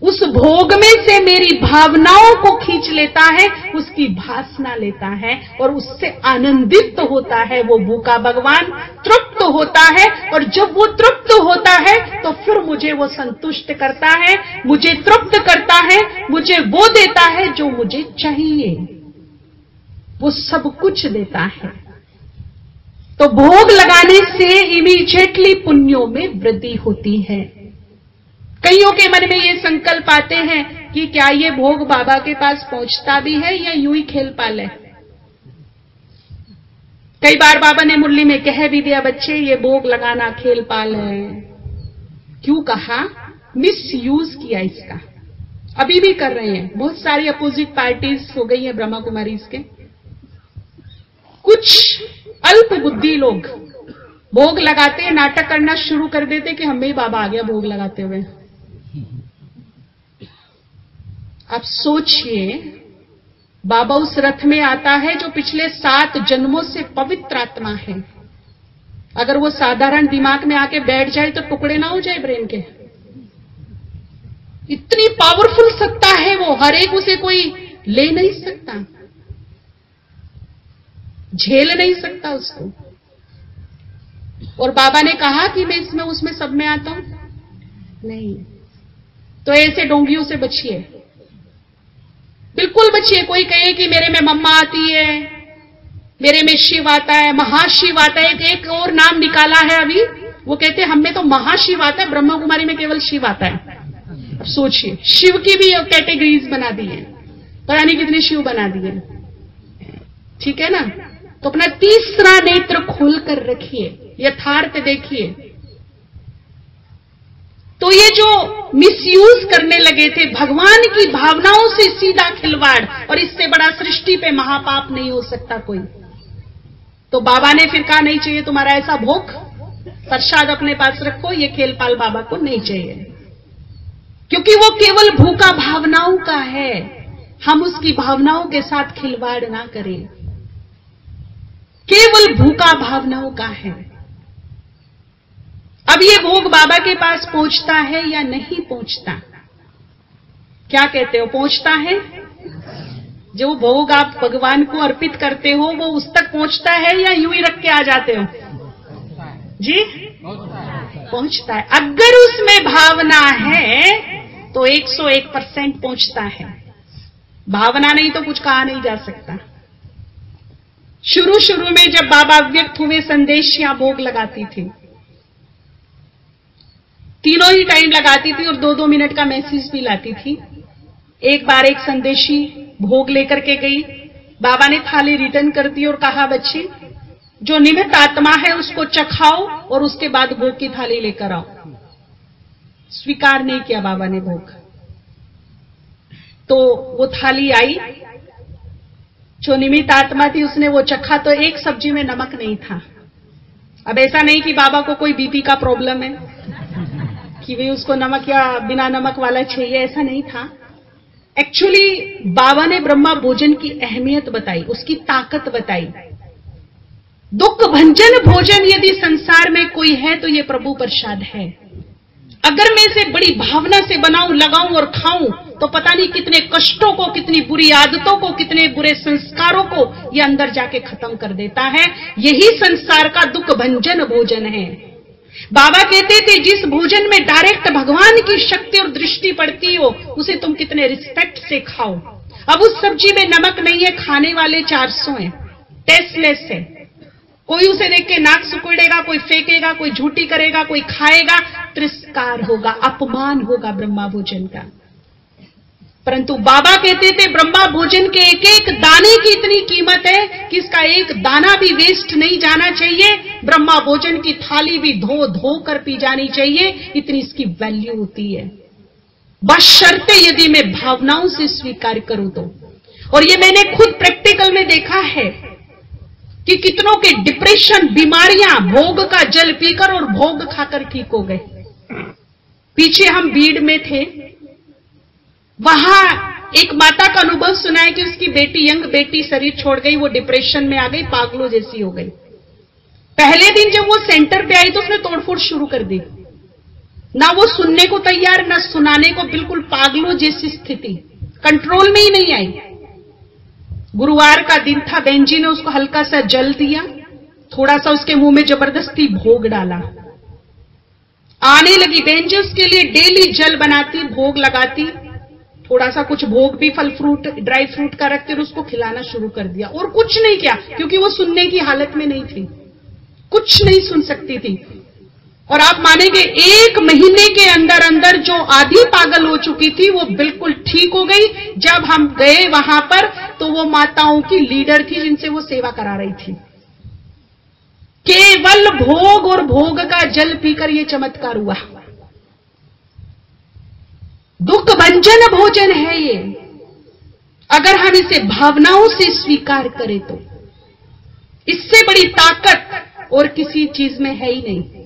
उस भोग में से मेरी भावनाओं को खींच लेता है, उसकी भासना लेता है और उससे आनंदित होता है। वो भूखा भगवान तृप्त होता है, और जब वो तृप्त होता है तो फिर मुझे वो संतुष्ट करता है, मुझे तृप्त करता है, मुझे वो देता है जो मुझे चाहिए। वो सब कुछ देता है। तो भोग लगाने से इमीडिएटली पुण्यों में वृद्धि होती है। कईयों के मन में ये संकल्प आते हैं कि क्या ये भोग बाबा के पास पहुंचता भी है या यूं ही खेल पाल है। कई बार बाबा ने मुरली में कह भी दिया, बच्चे ये भोग लगाना खेल पाल है। क्यों कहा? मिस यूज किया इसका। अभी भी कर रहे हैं, बहुत सारी अपोजिट पार्टीज हो गई है ब्रह्मा कुमारीज के। कुछ अल्प बुद्धि लोग भोग लगाते, नाटक करना शुरू कर देते कि हमें ही बाबा आ गया भोग लगाते हुए। आप सोचिए, बाबा उस रथ में आता है जो पिछले 7 जन्मों से पवित्र आत्मा है। अगर वो साधारण दिमाग में आके बैठ जाए तो टुकड़े ना हो जाए ब्रेन के। इतनी पावरफुल सत्ता है वो, हर एक उसे कोई ले नहीं सकता, झेल नहीं सकता उसको। और बाबा ने कहा कि मैं इसमें उसमें सब में आता हूं, नहीं। तो ऐसे डोंगियों से बचिए, बिल्कुल बचिए। कोई कहे कि मेरे में मम्मा आती है, मेरे में शिव आता है, महाशिव आता है। एक और नाम निकाला है अभी, वो कहते हैं हम में तो महाशिव आता है, ब्रह्मा कुमारी में केवल शिव आता है। अब सोचिए, शिव की भी कैटेगरीज बना दी है, पता नहीं कितने शिव बना दिए। ठीक है ना? तो अपना तीसरा नेत्र खोल कर रखिए, यथार्थ देखिए। तो ये जो मिसयूज करने लगे थे भगवान की भावनाओं से, सीधा खिलवाड़, और इससे बड़ा सृष्टि पे महापाप नहीं हो सकता कोई। तो बाबा ने फिर कहा नहीं चाहिए तुम्हारा ऐसा भोग, प्रसाद अपने पास रखो, ये खेलपाल बाबा को नहीं चाहिए। क्योंकि वो केवल भूखा भावनाओं का है, हम उसकी भावनाओं के साथ खिलवाड़ ना करें। केवल भूखा भावनाओं का है। अब ये भोग बाबा के पास पहुंचता है या नहीं पहुंचता? क्या कहते हो, पहुंचता है? जो भोग आप भगवान को अर्पित करते हो वो उस तक पहुंचता है या यूं ही रख के आ जाते हो? जी, पहुंचता है। अगर उसमें भावना है तो 101% पहुंचता है। भावना नहीं तो कुछ कहा नहीं जा सकता। शुरू शुरू में जब बाबा व्यक्त हुए, संदेशियां भोग लगाती थी, तीनों ही टाइम लगाती थी और 2-2 मिनट का मैसेज भी लाती थी। एक बार एक संदेशी भोग लेकर के गई, बाबा ने थाली रिटर्न कर दी और कहा, बच्ची जो निमित्त आत्मा है उसको चखाओ और उसके बाद भोग की थाली लेकर आओ। स्वीकार नहीं किया बाबा ने भोग। तो वो थाली आई, जो निमित्त आत्मा थी उसने वो चखा, तो एक सब्जी में नमक नहीं था। अब ऐसा नहीं कि बाबा को कोई बीपी का प्रॉब्लम है कि वे उसको नमक या बिना नमक वाला चाहिए, ऐसा नहीं था। एक्चुअली बाबा ने ब्रह्मा भोजन की अहमियत बताई, उसकी ताकत बताई। दुख भंजन भोजन यदि संसार में कोई है तो ये प्रभु प्रसाद है। अगर मैं इसे बड़ी भावना से बनाऊं, लगाऊं और खाऊं तो पता नहीं कितने कष्टों को, कितनी बुरी आदतों को, कितने बुरे संस्कारों को ये अंदर जाके खत्म कर देता है। यही संसार का दुख भंजन भोजन है। बाबा कहते थे जिस भोजन में डायरेक्ट भगवान की शक्ति और दृष्टि पड़ती हो उसे तुम कितने रिस्पेक्ट से खाओ। अब उस सब्जी में नमक नहीं है, खाने वाले 400 हैं, टेस्टलेस है। कोई उसे देख के नाक सुकुड़ेगा, कोई फेंकेगा, कोई झूठी करेगा, कोई खाएगा, तिरस्कार होगा, अपमान होगा ब्रह्मा भोजन का। परंतु बाबा कहते थे ब्रह्मा भोजन के एक एक दाने की इतनी कीमत है कि इसका एक दाना भी वेस्ट नहीं जाना चाहिए। ब्रह्मा भोजन की थाली भी धो धो कर पी जानी चाहिए, इतनी इसकी वैल्यू होती है, बशर्ते यदि मैं भावनाओं से स्वीकार करूं तो। और ये मैंने खुद प्रैक्टिकल में देखा है कि कितनों के डिप्रेशन, बीमारियां भोग का जल पीकर और भोग खाकर ठीक हो गए। पीछे हम बीड़ में थे, वहां एक माता का अनुभव सुना है कि उसकी बेटी, यंग बेटी शरीर छोड़ गई, वो डिप्रेशन में आ गई, पागलों जैसी हो गई। पहले दिन जब वो सेंटर पे आई तो उसने तोड़फोड़ शुरू कर दी, ना वो सुनने को तैयार, ना सुनाने को, बिल्कुल पागलों जैसी स्थिति, कंट्रोल में ही नहीं आई। गुरुवार का दिन था, बहन जी ने उसको हल्का सा जल दिया, थोड़ा सा उसके मुंह में जबरदस्ती भोग डाला। आने लगी बहन जी, उसके लिए डेली जल बनाती, भोग लगाती, थोड़ा सा कुछ भोग भी फल फ्रूट, ड्राई फ्रूट का रखते और उसको खिलाना शुरू कर दिया। और कुछ नहीं किया क्योंकि वो सुनने की हालत में नहीं थी, कुछ नहीं सुन सकती थी। और आप मानेंगे 1 महीने के अंदर अंदर जो आधी पागल हो चुकी थी वो बिल्कुल ठीक हो गई। जब हम गए वहां पर तो वो माताओं की लीडर थी जिनसे वो सेवा करा रही थी। केवल भोग और भोग का जल पीकर ये चमत्कार हुआ। दुख भंजन भोजन है ये। अगर हम इसे भावनाओं से स्वीकार करें तो इससे बड़ी ताकत और किसी चीज में है ही नहीं।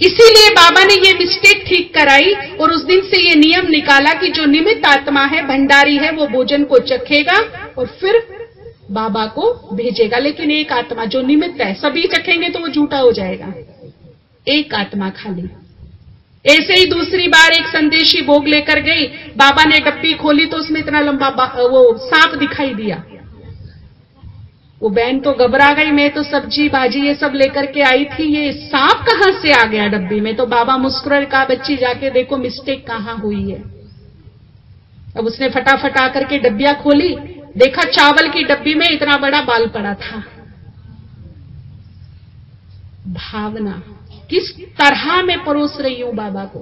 इसीलिए बाबा ने ये मिस्टेक ठीक कराई और उस दिन से ये नियम निकाला कि जो निमित्त आत्मा है, भंडारी है, वो भोजन को चखेगा और फिर बाबा को भेजेगा। लेकिन एक आत्मा जो निमित्त है, सभी चखेंगे तो वो झूठा हो जाएगा, एक आत्मा खाली। ऐसे ही दूसरी बार एक संदेशी भोग लेकर गई, बाबा ने डब्बी खोली तो उसमें इतना लंबा वो सांप दिखाई दिया। वो बहन तो घबरा गई, मैं तो सब्जी भाजी ये सब लेकर के आई थी, ये सांप कहां से आ गया डब्बी में। तो बाबा मुस्कुरा, कहा बच्ची जाके देखो मिस्टेक कहां हुई है। अब उसने फटाफट आकर के डब्बियां खोली, देखा चावल की डब्बी में इतना बड़ा बाल पड़ा था। भावना किस तरह मैं परोस रही हूं बाबा को।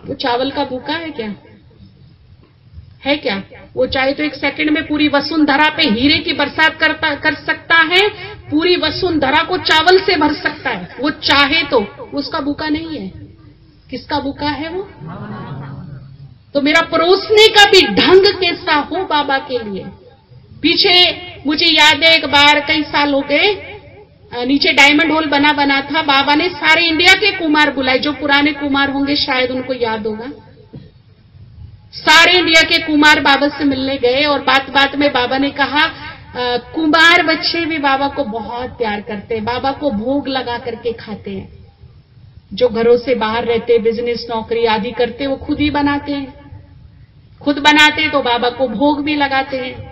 वो चावल का भूखा है क्या? है क्या? वो चाहे तो 1 सेकंड में पूरी वसुंधरा पे हीरे की बरसात कर सकता है, पूरी वसुंधरा को चावल से भर सकता है, वो चाहे तो। उसका भूखा नहीं है। किसका भूखा है वो? तो मेरा परोसने का भी ढंग कैसा हो बाबा के लिए। पीछे मुझे याद है एक बार, कई साल हो गए, नीचे डायमंड हॉल बना था, बाबा ने सारे इंडिया के कुमार बुलाए। जो पुराने कुमार होंगे शायद उनको याद होगा। सारे इंडिया के कुमार बाबा से मिलने गए और बात बात में बाबा ने कहा कुमार बच्चे भी बाबा को बहुत प्यार करते हैं, बाबा को भोग लगा करके खाते हैं। जो घरों से बाहर रहते, बिजनेस नौकरी आदि करते, वो खुद ही बनाते हैं, खुद बनाते तो बाबा को भोग भी लगाते हैं।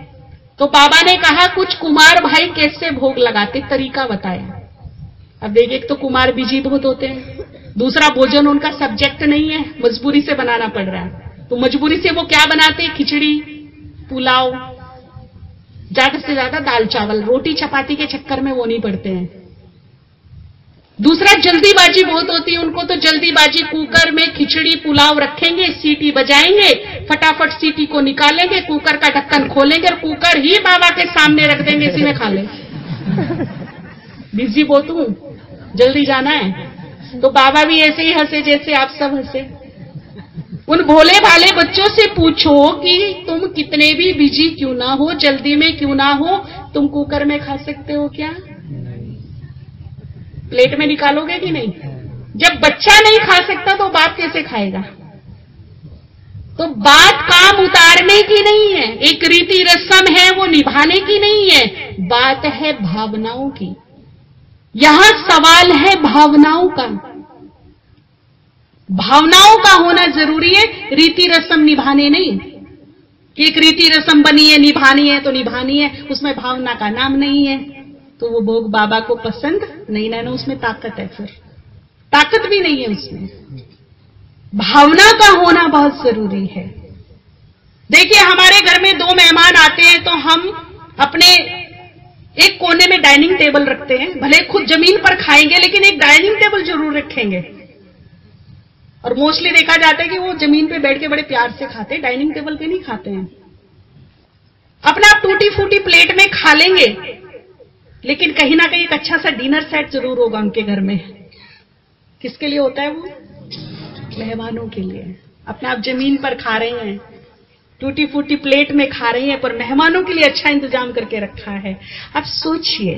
तो बाबा ने कहा कुछ कुमार भाई कैसे भोग लगाते, तरीका बताया। अब देखिए, एक तो कुमार बिजी बहुत होते हैं, दूसरा भोजन उनका सब्जेक्ट नहीं है, मजबूरी से बनाना पड़ रहा है। तो मजबूरी से वो क्या बनाते हैं? खिचड़ी, पुलाव, ज्यादा से ज्यादा दाल चावल, रोटी चपाती के चक्कर में वो नहीं पड़ते हैं। दूसरा जल्दीबाजी बहुत होती है उनको, तो जल्दीबाजी कुकर में खिचड़ी पुलाव रखेंगे, सीटी बजाएंगे, फटाफट सीटी को निकालेंगे, कुकर का ढक्कन खोलेंगे और कुकर ही बाबा के सामने रख देंगे, इसी में खा ले। बिजी बहुत हूं, जल्दी जाना है। तो बाबा भी ऐसे ही हंसे जैसे आप सब हंसे। उन भोले भाले बच्चों से पूछो कि तुम कितने भी बिजी क्यों ना हो, जल्दी में क्यों ना हो, तुम कुकर में खा सकते हो क्या? प्लेट में निकालोगे कि नहीं? जब बच्चा नहीं खा सकता तो बाप कैसे खाएगा? तो बात काम उतारने की नहीं है, एक रीति रस्म है वो निभाने की नहीं है, बात है भावनाओं की। यहां सवाल है भावनाओं का। भावनाओं का होना जरूरी है, रीति रस्म निभाने नहीं। कि एक रीति रस्म बनी है, निभानी है तो निभानी है, उसमें भावना का नाम नहीं है तो वो भोग बाबा को पसंद नहीं। ना उसमें ताकत है, फिर ताकत भी नहीं है उसमें। भावना का होना बहुत जरूरी है। देखिए हमारे घर में 2 मेहमान आते हैं तो हम अपने एक कोने में डाइनिंग टेबल रखते हैं, भले खुद जमीन पर खाएंगे लेकिन एक डाइनिंग टेबल जरूर रखेंगे। और मोस्टली देखा जाता है कि वो जमीन पे बैठ के बड़े प्यार से खाते हैं, डाइनिंग टेबल पे नहीं खाते हैं। अपना टूटी फूटी प्लेट में खा लेंगे लेकिन कहीं ना कहीं एक अच्छा सा डिनर सेट जरूर होगा उनके घर में। किसके लिए होता है वो? मेहमानों के लिए। अपने आप जमीन पर खा रहे हैं, टूटी फूटी प्लेट में खा रही हैं, पर मेहमानों के लिए अच्छा इंतजाम करके रखा है। अब सोचिए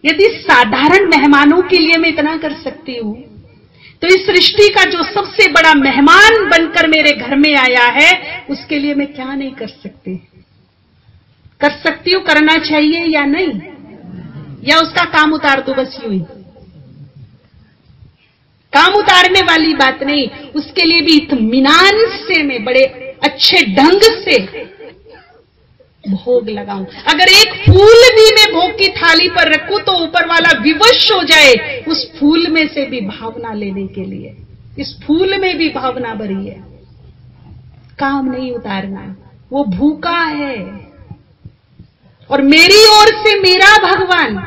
यदि साधारण मेहमानों के लिए मैं इतना कर सकती हूं तो इस सृष्टि का जो सबसे बड़ा मेहमान बनकर मेरे घर में आया है उसके लिए मैं क्या नहीं कर सकती? कर सकती हूं, करना चाहिए या नहीं? या उसका काम उतार दो बस यूं ही? काम उतारने वाली बात नहीं, उसके लिए भी इत्मीनान से मैं बड़े अच्छे ढंग से भोग लगाऊं। अगर एक फूल भी मैं भोग की थाली पर रखूं तो ऊपर वाला विवश हो जाए उस फूल में से भी भावना लेने के लिए। इस फूल में भी भावना भरी है, काम नहीं उतारना, वो भूखा है। और मेरी ओर से मेरा भगवान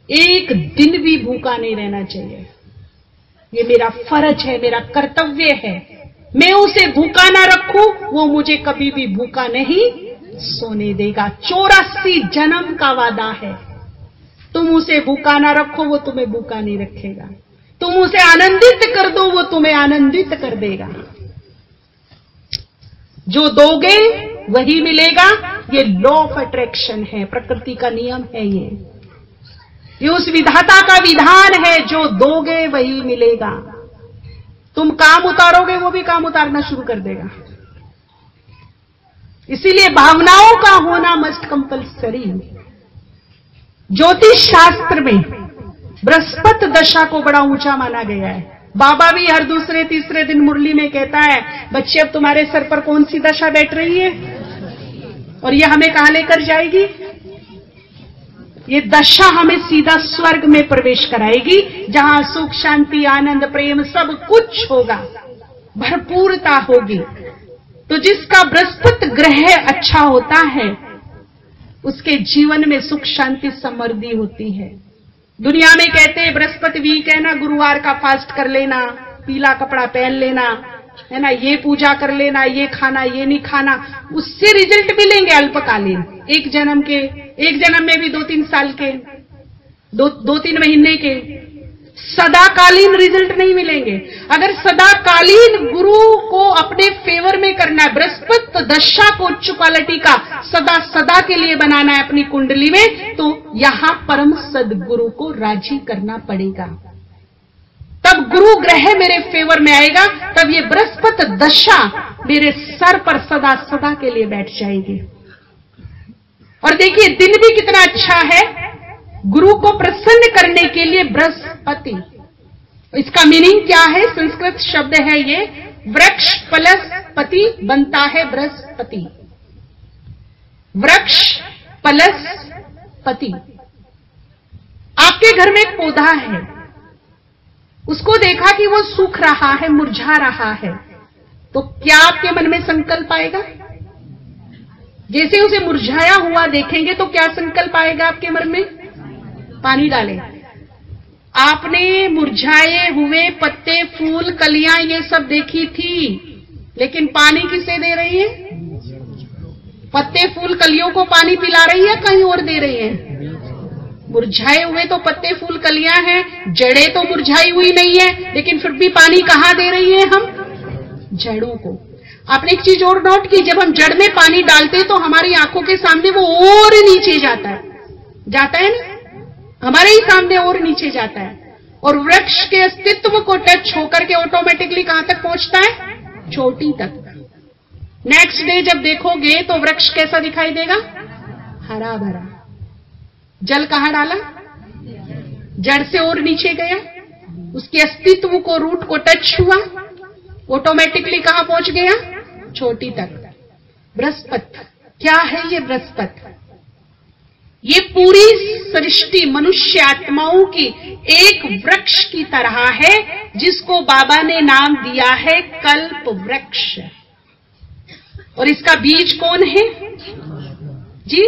एक दिन भी भूखा नहीं रहना चाहिए। ये मेरा फर्ज है, मेरा कर्तव्य है। मैं उसे भूखा ना रखूं, वो मुझे कभी भी भूखा नहीं सोने देगा। 84 जन्म का वादा है। तुम उसे भूखा ना रखो, वो तुम्हें भूखा नहीं रखेगा। तुम उसे आनंदित कर दो, वो तुम्हें आनंदित कर देगा। जो दोगे वही मिलेगा। ये लॉ ऑफ अट्रैक्शन है, प्रकृति का नियम है। ये उस विधाता का विधान है, जो दोगे वही मिलेगा। तुम काम उतारोगे, वो भी काम उतारना शुरू कर देगा। इसीलिए भावनाओं का होना मस्ट कंपल्सरी। ज्योतिष शास्त्र में बृहस्पति दशा को बड़ा ऊंचा माना गया है। बाबा भी हर दूसरे तीसरे दिन मुरली में कहता है, बच्चे अब तुम्हारे सर पर कौन सी दशा बैठ रही है और ये हमें कहां लेकर जाएगी? ये दशा हमें सीधा स्वर्ग में प्रवेश कराएगी, जहां सुख, शांति, आनंद, प्रेम सब कुछ होगा, भरपूरता होगी। तो जिसका बृहस्पति ग्रह अच्छा होता है उसके जीवन में सुख, शांति, समृद्धि होती है। दुनिया में कहते हैं बृहस्पति वीक है ना, गुरुवार का फास्ट कर लेना, पीला कपड़ा पहन लेना, है ना, ये पूजा कर लेना, ये खाना, ये नहीं खाना, उससे रिजल्ट मिलेंगे अल्पकालीन। एक जन्म में भी 2-3 साल के, 2-3 महीने के, सदाकालीन रिजल्ट नहीं मिलेंगे। अगर सदाकालीन गुरु को अपने फेवर में करना है, बृहस्पति दशा को उच्च क्वालिटी का सदा के लिए बनाना है अपनी कुंडली में, तो यहां परम सदगुरु को राजी करना पड़ेगा। तब गुरु ग्रह मेरे फेवर में आएगा, तब ये बृहस्पति दशा मेरे सर पर सदा के लिए बैठ जाएगी। और देखिए दिन भी कितना अच्छा है गुरु को प्रसन्न करने के लिए। बृहस्पति, इसका मीनिंग क्या है? संस्कृत शब्द है ये, वृक्ष प्लस पति बनता है बृहस्पति। वृक्ष प्लस पति। आपके घर में एक पौधा है, उसको देखा कि वो सूख रहा है, मुरझा रहा है, तो क्या आपके मन में संकल्प आएगा? जैसे उसे मुरझाया हुआ देखेंगे तो क्या संकल्प आएगा आपके मन में? पानी डालें। आपने मुरझाए हुए पत्ते, फूल, कलियां ये सब देखी थी, लेकिन पानी किसे दे रही है? पत्ते, फूल, कलियों को पानी पिला रही है, कहीं और दे रही है? मुरझाए हुए तो पत्ते, फूल, कलियां हैं, जड़ें तो मुरझाई हुई नहीं है, लेकिन फिर भी पानी कहां दे रही है हम? जड़ों को। आपने एक चीज और नोट की, जब हम जड़ में पानी डालते हैं तो हमारी आंखों के सामने वो और नीचे जाता है ना? हमारे ही सामने और नीचे जाता है, और वृक्ष के अस्तित्व को टच होकर के ऑटोमेटिकली कहां तक पहुंचता है? चोटी तक। नेक्स्ट डे जब देखोगे तो वृक्ष कैसा दिखाई देगा? हरा भरा। जल कहां डाला? जड़ से और नीचे गया, उसके अस्तित्व को, रूट को टच हुआ, ऑटोमेटिकली कहां पहुंच गया? चोटी तक। बृहस्पति क्या है? ये बृहस्पति ये पूरी सृष्टि मनुष्य आत्माओं की एक वृक्ष की तरह है, जिसको बाबा ने नाम दिया है कल्प वृक्ष। और इसका बीज कौन है जी?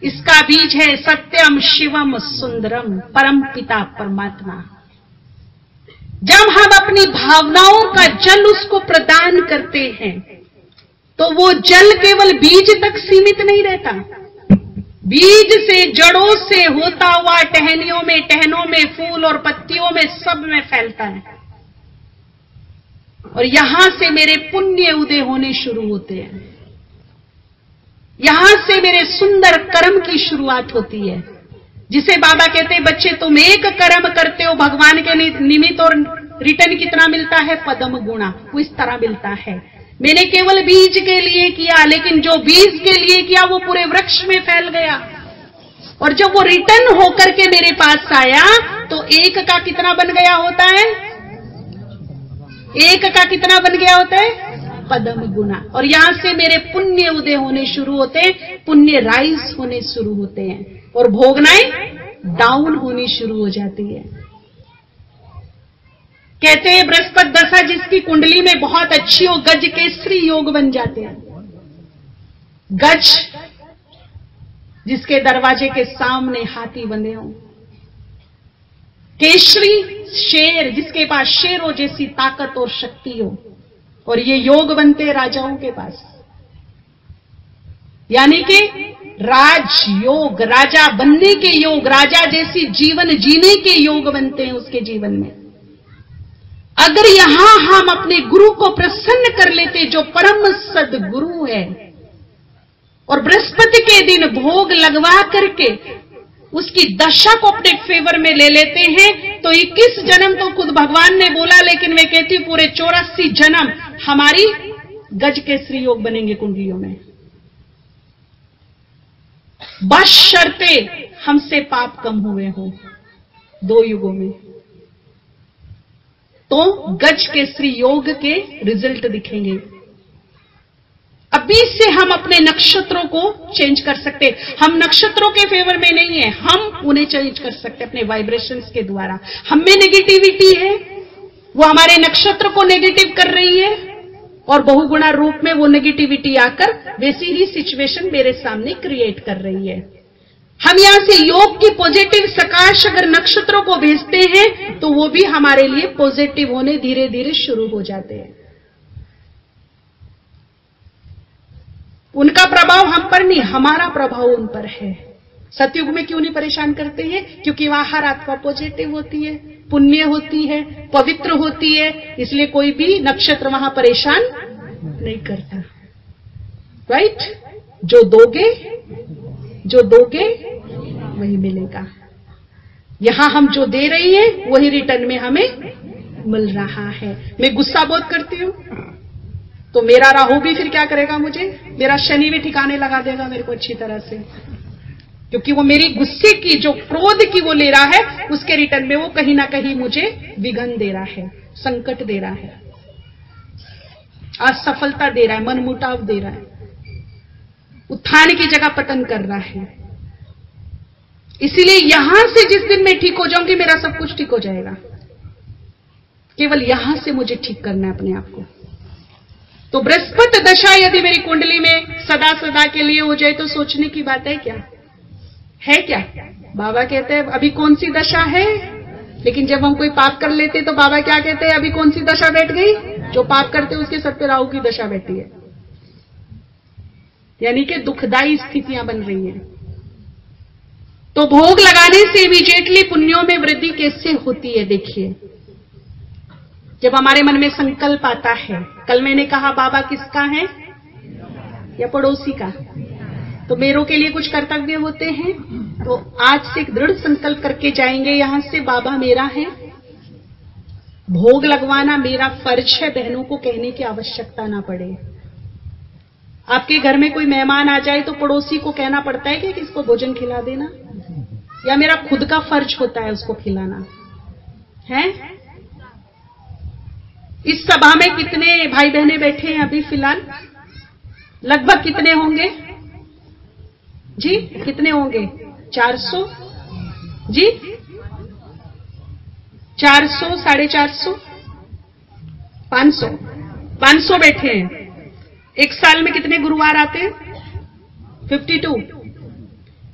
इसका बीज है सत्यम शिवम सुंदरम, परम पिता परमात्मा। जब हम अपनी भावनाओं का जल उसको प्रदान करते हैं, तो वो जल केवल बीज तक सीमित नहीं रहता। बीज से, जड़ों से होता हुआ टहनियों में, टहनों में, फूल और पत्तियों में, सब में फैलता है। और यहां से मेरे पुण्य उदय होने शुरू होते हैं, यहां से मेरे सुंदर कर्म की शुरुआत होती है, जिसे बाबा कहते हैं बच्चे तुम एक कर्म करते हो भगवान के निमित्त, और रिटर्न कितना मिलता है? पदम गुणा। वो इस तरह मिलता है। मैंने केवल बीज के लिए किया, लेकिन जो बीज के लिए किया वो पूरे वृक्ष में फैल गया। और जब वो रिटर्न होकर के मेरे पास आया, तो एक का कितना बन गया होता है? एक का कितना बन गया होता है? पदम गुना। और यहां से मेरे पुण्य उदय होने शुरू होते हैं, पुण्य राइज होने शुरू होते हैं, और भोगनाएं डाउन होनी शुरू हो जाती है। कहते हैं बृहस्पति दशा जिसकी कुंडली में बहुत अच्छी हो, गज केसरी योग बन जाते हैं। गज जिसके दरवाजे के सामने हाथी बंधे हों, केसरी शेर जिसके पास शेरों जैसी ताकत और शक्ति हो, और ये योग बनते हैं राजाओं के पास, यानी कि राजयोग, राजा बनने के योग, राजा जैसी जीवन जीने के योग बनते हैं उसके जीवन में। अगर यहां हम अपने गुरु को प्रसन्न कर लेते, जो परम सद्गुरु है, और बृहस्पति के दिन भोग लगवा करके उसकी दशा को अपने फेवर में ले लेते हैं, तो 21 जन्म तो खुद भगवान ने बोला, लेकिन मैं कहती हूं पूरे 84 जन्म हमारी गज केसरी योग बनेंगे कुंडलियों में, बशर्ते हमसे पाप कम हुए हो 2 युगों में, तो गज केसरी योग के रिजल्ट दिखेंगे। अभी से हम अपने नक्षत्रों को चेंज कर सकते। हम नक्षत्रों के फेवर में नहीं है, हम उन्हें चेंज कर सकते अपने वाइब्रेशंस के द्वारा। हम में नेगेटिविटी है, वो हमारे नक्षत्र को नेगेटिव कर रही है, और बहुगुणा रूप में वो नेगेटिविटी आकर वैसी ही सिचुएशन मेरे सामने क्रिएट कर रही है। हम यहां से योग की पॉजिटिव सकाश अगर नक्षत्रों को भेजते हैं, तो वो भी हमारे लिए पॉजिटिव होने धीरे धीरे शुरू हो जाते हैं। उनका प्रभाव हम पर नहीं, हमारा प्रभाव उन पर है। सतयुग में क्यों नहीं परेशान करते हैं? क्योंकि वहां हर आत्मा पॉजिटिव होती है, पुण्य होती है, पवित्र होती है, इसलिए कोई भी नक्षत्र वहां परेशान नहीं करता। राइट? जो दोगे वही मिलेगा। यहां हम जो दे रही है वही रिटर्न में हमें मिल रहा है। मैं गुस्सा बहुत करती हूं, तो मेरा राहु भी फिर क्या करेगा? मुझे मेरा शनि भी ठिकाने लगा देगा मेरे को अच्छी तरह से, क्योंकि वो मेरी गुस्से की जो क्रोध की वो ले रहा है, उसके रिटर्न में वो कहीं ना कहीं मुझे विघ्न दे रहा है, संकट दे रहा है, असफलता दे रहा है, मनमुटाव दे रहा है, उत्थान की जगह पतन कर रहा है। इसीलिए यहां से जिस दिन मैं ठीक हो जाऊंगी, मेरा सब कुछ ठीक हो जाएगा। केवल यहां से मुझे ठीक करना है अपने आप को। तो बृहस्पति दशा यदि मेरी कुंडली में सदा सदा के लिए हो जाए, तो सोचने की बात है क्या? है क्या? बाबा कहते हैं अभी कौन सी दशा है, लेकिन जब हम कोई पाप कर लेते तो बाबा क्या कहते हैं? अभी कौन सी दशा बैठ गई? जो पाप करते उसके सर पे राहु की दशा बैठी है, यानी कि दुखदायी स्थितियां बन रही हैं। तो भोग लगाने से इमीडिएटली पुण्यों में वृद्धि कैसे होती है? देखिए, जब हमारे मन में संकल्प आता है, कल मैंने कहा बाबा किसका है या पड़ोसी का, तो मेरों के लिए कुछ कर्तव्य होते हैं। तो आज से एक दृढ़ संकल्प करके जाएंगे यहां से, बाबा मेरा है, भोग लगवाना मेरा फर्ज है, बहनों को कहने की आवश्यकता ना पड़े। आपके घर में कोई मेहमान आ जाए तो पड़ोसी को कहना पड़ता है कि किसको भोजन खिला देना, या मेरा खुद का फर्ज होता है उसको खिलाना है? इस सभा में कितने भाई बहने बैठे हैं अभी फिलहाल? लगभग कितने होंगे जी? कितने होंगे? 400 जी? 400, 450, 500 बैठे हैं। एक साल में कितने गुरुवार आते हैं? 52।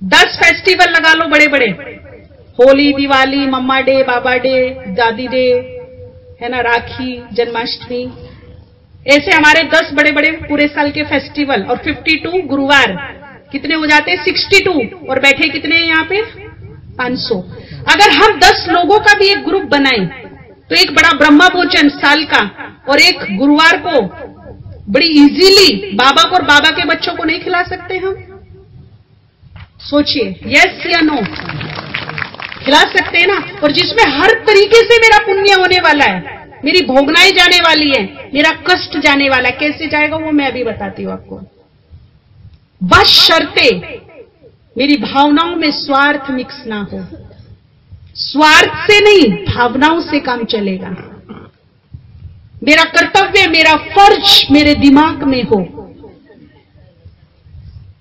10 फेस्टिवल लगा लो बड़े बड़े, होली, दिवाली, मम्मा डे, बाबा डे, दादी डे, है ना, राखी, जन्माष्टमी, ऐसे हमारे 10 बड़े बड़े पूरे साल के फेस्टिवल, और 52 गुरुवार कितने हो जाते हैं? 62। और बैठे कितने हैं यहाँ पे? 500। अगर हम 10 लोगों का भी एक ग्रुप बनाएं तो एक बड़ा ब्रह्मा भोजन साल का और एक गुरुवार को बड़ी इजीली बाबा को और बाबा के बच्चों को नहीं खिला सकते हम? सोचिए, यस या नो? खिला सकते हैं ना। और जिसमें हर तरीके से मेरा पुण्य होने वाला है, मेरी भोगनाई जाने वाली है, मेरा कष्ट जाने वाला है। कैसे जाएगा वो मैं अभी बताती हूं आपको। बस शर्ते मेरी भावनाओं में स्वार्थ मिक्स ना हो। स्वार्थ से नहीं, भावनाओं से काम चलेगा। मेरा कर्तव्य, मेरा फर्ज मेरे दिमाग में हो।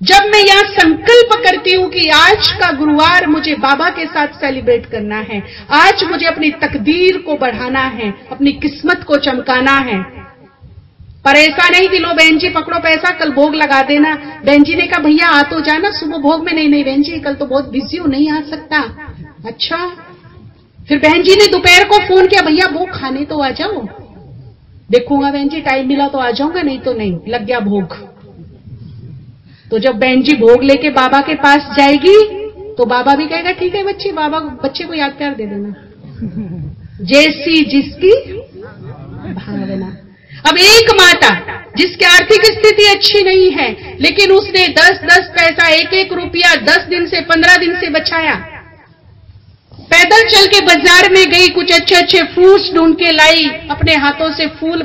जब मैं यहां संकल्प करती हूं कि आज का गुरुवार मुझे बाबा के साथ सेलिब्रेट करना है, आज मुझे अपनी तकदीर को बढ़ाना है, अपनी किस्मत को चमकाना है। पर ऐसा नहीं कि लो बहन जी पकड़ो पैसा, कल भोग लगा देना। बहन जी ने कहा भैया आ तो जाना सुबह भोग में। नहीं बहन जी कल तो बहुत बिजी हूं, नहीं आ सकता। अच्छा, फिर बहन जी ने दोपहर को फोन किया, भैया भोग खाने तो आ जाओ। देखूंगा बहन जी, टाइम मिला तो आ जाऊंगा, नहीं तो नहीं। लग गया भोग। तो जब बहन जी भोग लेके बाबा के पास जाएगी तो बाबा भी कहेगा ठीक है बच्चे, बाबा बच्चे को याद प्यार दे देना। जैसी जिसकी भावना। अब एक माता जिसकी आर्थिक स्थिति अच्छी नहीं है, लेकिन उसने 10-10 पैसा, 1-1 रुपया 10 दिन से 15 दिन से बचाया, पैदल चल के बाजार में गई, कुछ अच्छे फ्रूट्स ढूंढ के लाई, अपने हाथों से फूल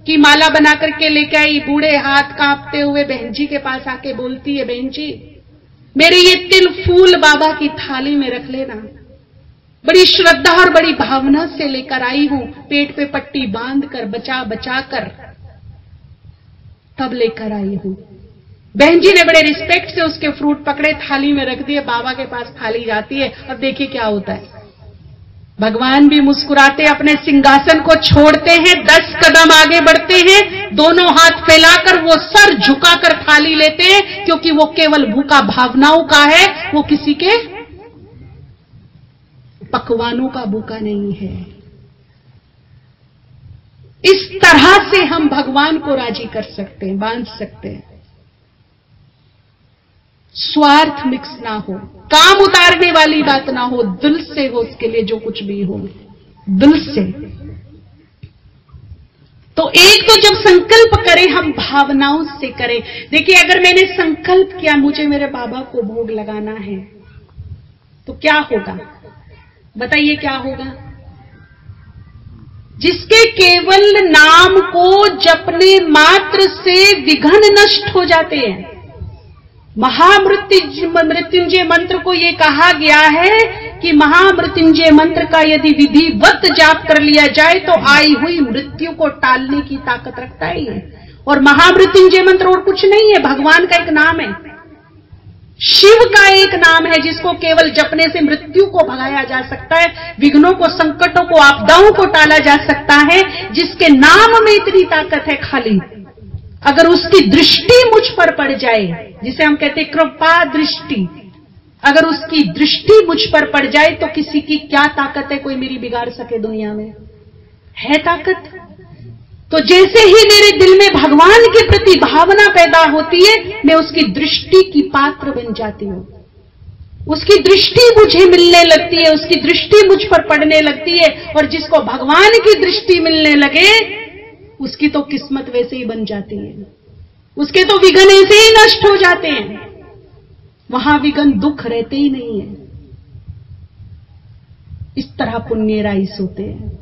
की माला बना करके लेके आई। बूढ़े हाथ कांपते हुए बहन जी के पास आके बोलती है, बहन जी मेरे ये 3 फूल बाबा की थाली में रख लेना। बड़ी श्रद्धा और बड़ी भावना से लेकर आई हूं, पेट पे पट्टी बांध कर, बचा बचा कर तब लेकर आई हूं। बहन जी ने बड़े रिस्पेक्ट से उसके फ्रूट पकड़े, थाली में रख दिए। बाबा के पास थाली जाती है। अब देखिए क्या होता है। भगवान भी मुस्कुराते, अपने सिंहासन को छोड़ते हैं, 10 कदम आगे बढ़ते हैं, दोनों हाथ फैलाकर वो सर झुकाकर थाली लेते हैं, क्योंकि वो केवल भूखा भावनाओं का है, वो किसी के पकवानों का भूखा नहीं है। इस तरह से हम भगवान को राजी कर सकते हैं, बांध सकते हैं। स्वार्थ मिक्स ना हो, काम उतारने वाली बात ना हो, दिल से हो उसके लिए जो कुछ भी हो, दिल से। तो एक तो जब संकल्प करें हम भावनाओं से करें। देखिए अगर मैंने संकल्प किया मुझे मेरे बाबा को भोग लगाना है तो क्या होगा बताइए, क्या होगा? जिसके केवल नाम को जपने मात्र से विघ्न नष्ट हो जाते हैं। महामृत्युंजय मंत्र को यह कहा गया है कि महामृत्युंजय मंत्र का यदि विधिवत जाप कर लिया जाए तो आई हुई मृत्यु को टालने की ताकत रखता है ये। और महामृत्युंजय मंत्र और कुछ नहीं है, भगवान का एक नाम है, शिव का एक नाम है, जिसको केवल जपने से मृत्यु को भगाया जा सकता है, विघ्नों को, संकटों को, आपदाओं को टाला जा सकता है। जिसके नाम में इतनी ताकत है, खाली अगर उसकी दृष्टि मुझ पर पड़ जाए, जिसे हम कहते हैं कृपा दृष्टि, अगर उसकी दृष्टि मुझ पर पड़ जाए तो किसी की क्या ताकत है कोई मेरी बिगाड़ सके? दुनिया में है ताकत। तो जैसे ही मेरे दिल में भगवान के प्रति भावना पैदा होती है, मैं उसकी दृष्टि की पात्र बन जाती हूं। उसकी दृष्टि मुझे मिलने लगती है, उसकी दृष्टि मुझ पर पड़ने लगती है। और जिसको भगवान की दृष्टि मिलने लगे उसकी तो किस्मत वैसे ही बन जाती है, उसके तो विघ्न ऐसे ही नष्ट हो जाते हैं। वहां विघ्न दुख रहते ही नहीं है। इस तरह पुण्य राइस होते हैं।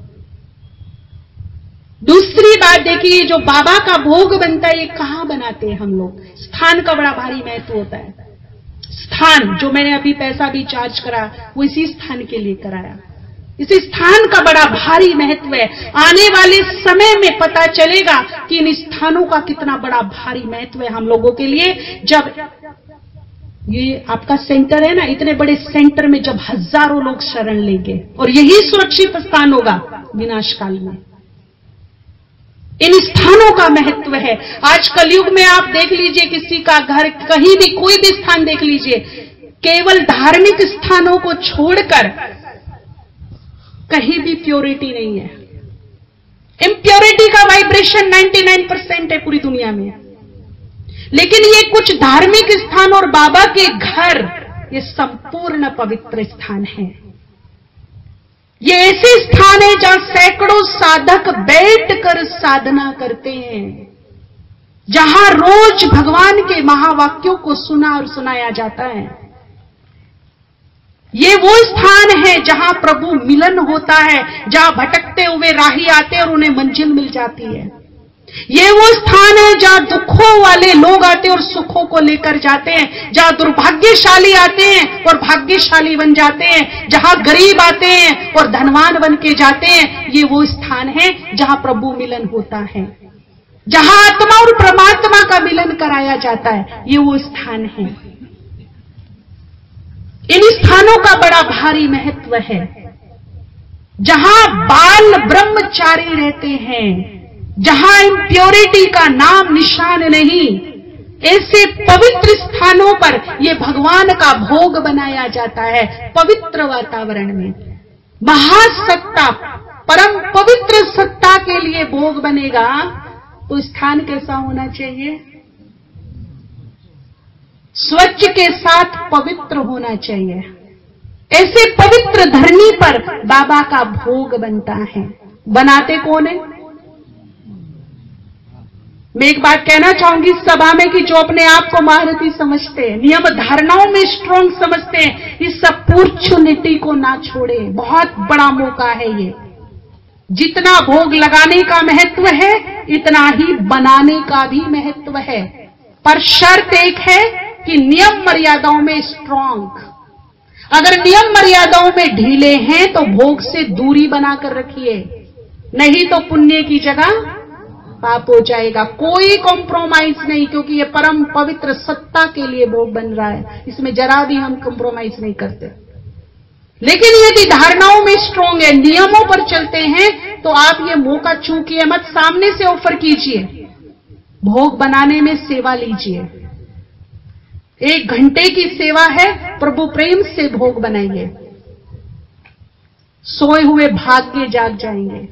दूसरी बात देखिए, जो बाबा का भोग बनता है ये कहां बनाते हैं हम लोग? स्थान का बड़ा भारी महत्व होता है। स्थान जो मैंने अभी पैसा भी चार्ज करा वो इसी स्थान के लिए कराया। इस स्थान का बड़ा भारी महत्व है। आने वाले समय में पता चलेगा कि इन स्थानों का कितना बड़ा भारी महत्व है हम लोगों के लिए। जब ये आपका सेंटर है ना, इतने बड़े सेंटर में जब हजारों लोग शरण लेंगे और यही सुरक्षित स्थान होगा विनाश काल में, इन स्थानों का महत्व है। आज कलयुग में आप देख लीजिए, किसी का घर, कहीं भी कोई भी स्थान देख लीजिए, केवल धार्मिक स्थानों को छोड़कर कहीं भी प्योरिटी नहीं है। इम्प्योरिटी का वाइब्रेशन 99% है पूरी दुनिया में। लेकिन ये कुछ धार्मिक स्थान और बाबा के घर, ये संपूर्ण पवित्र स्थान है। ये ऐसे स्थान है जहां सैकड़ों साधक बैठकर साधना करते हैं, जहां रोज भगवान के महावाक्यों को सुना और सुनाया जाता है। ये वो स्थान है जहां प्रभु मिलन होता है, जहां भटकते हुए राही आते हैं और उन्हें मंजिल मिल जाती है। ये वो स्थान है जहां दुखों वाले लोग आते हैं और सुखों को लेकर जाते हैं, जहां दुर्भाग्यशाली आते हैं और भाग्यशाली बन जाते हैं, जहां गरीब आते हैं और धनवान बन के जाते हैं। ये वो स्थान है जहां प्रभु मिलन होता है, जहां आत्मा और परमात्मा का मिलन कराया जाता है। ये वो स्थान है। इन स्थानों का बड़ा भारी महत्व है, जहां बाल ब्रह्मचारी रहते हैं, जहां इम्प्योरिटी का नाम निशान नहीं। ऐसे पवित्र स्थानों पर यह भगवान का भोग बनाया जाता है। पवित्र वातावरण में महासत्ता, परम पवित्र सत्ता के लिए भोग बनेगा तो स्थान कैसा होना चाहिए? स्वच्छ के साथ पवित्र होना चाहिए। ऐसे पवित्र धरनी पर बाबा का भोग बनता है। बनाते कौन है? मैं एक बात कहना चाहूंगी सभा में कि जो अपने आप को महारथी समझते हैं, नियम धारणाओं में स्ट्रांग समझते हैं, इस अपॉर्चुनिटी को ना छोड़े। बहुत बड़ा मौका है ये। जितना भोग लगाने का महत्व है इतना ही बनाने का भी महत्व है, पर शर्त एक है कि नियम मर्यादाओं में स्ट्रांग। अगर नियम मर्यादाओं में ढीले हैं तो भोग से दूरी बनाकर रखिए, नहीं तो पुण्य की जगह पाप हो जाएगा। कोई कॉम्प्रोमाइज नहीं, क्योंकि ये परम पवित्र सत्ता के लिए भोग बन रहा है, इसमें जरा भी हम कॉम्प्रोमाइज नहीं करते। लेकिन यदि धारणाओं में स्ट्रांग है, नियमों पर चलते हैं, तो आप ये मौका चूकिए मत। सामने से ऑफर कीजिए, भोग बनाने में सेवा लीजिए। 1 घंटे की सेवा है, प्रभु प्रेम से भोग बनाइए। सोए हुए भाग्य जाग जाएंगे।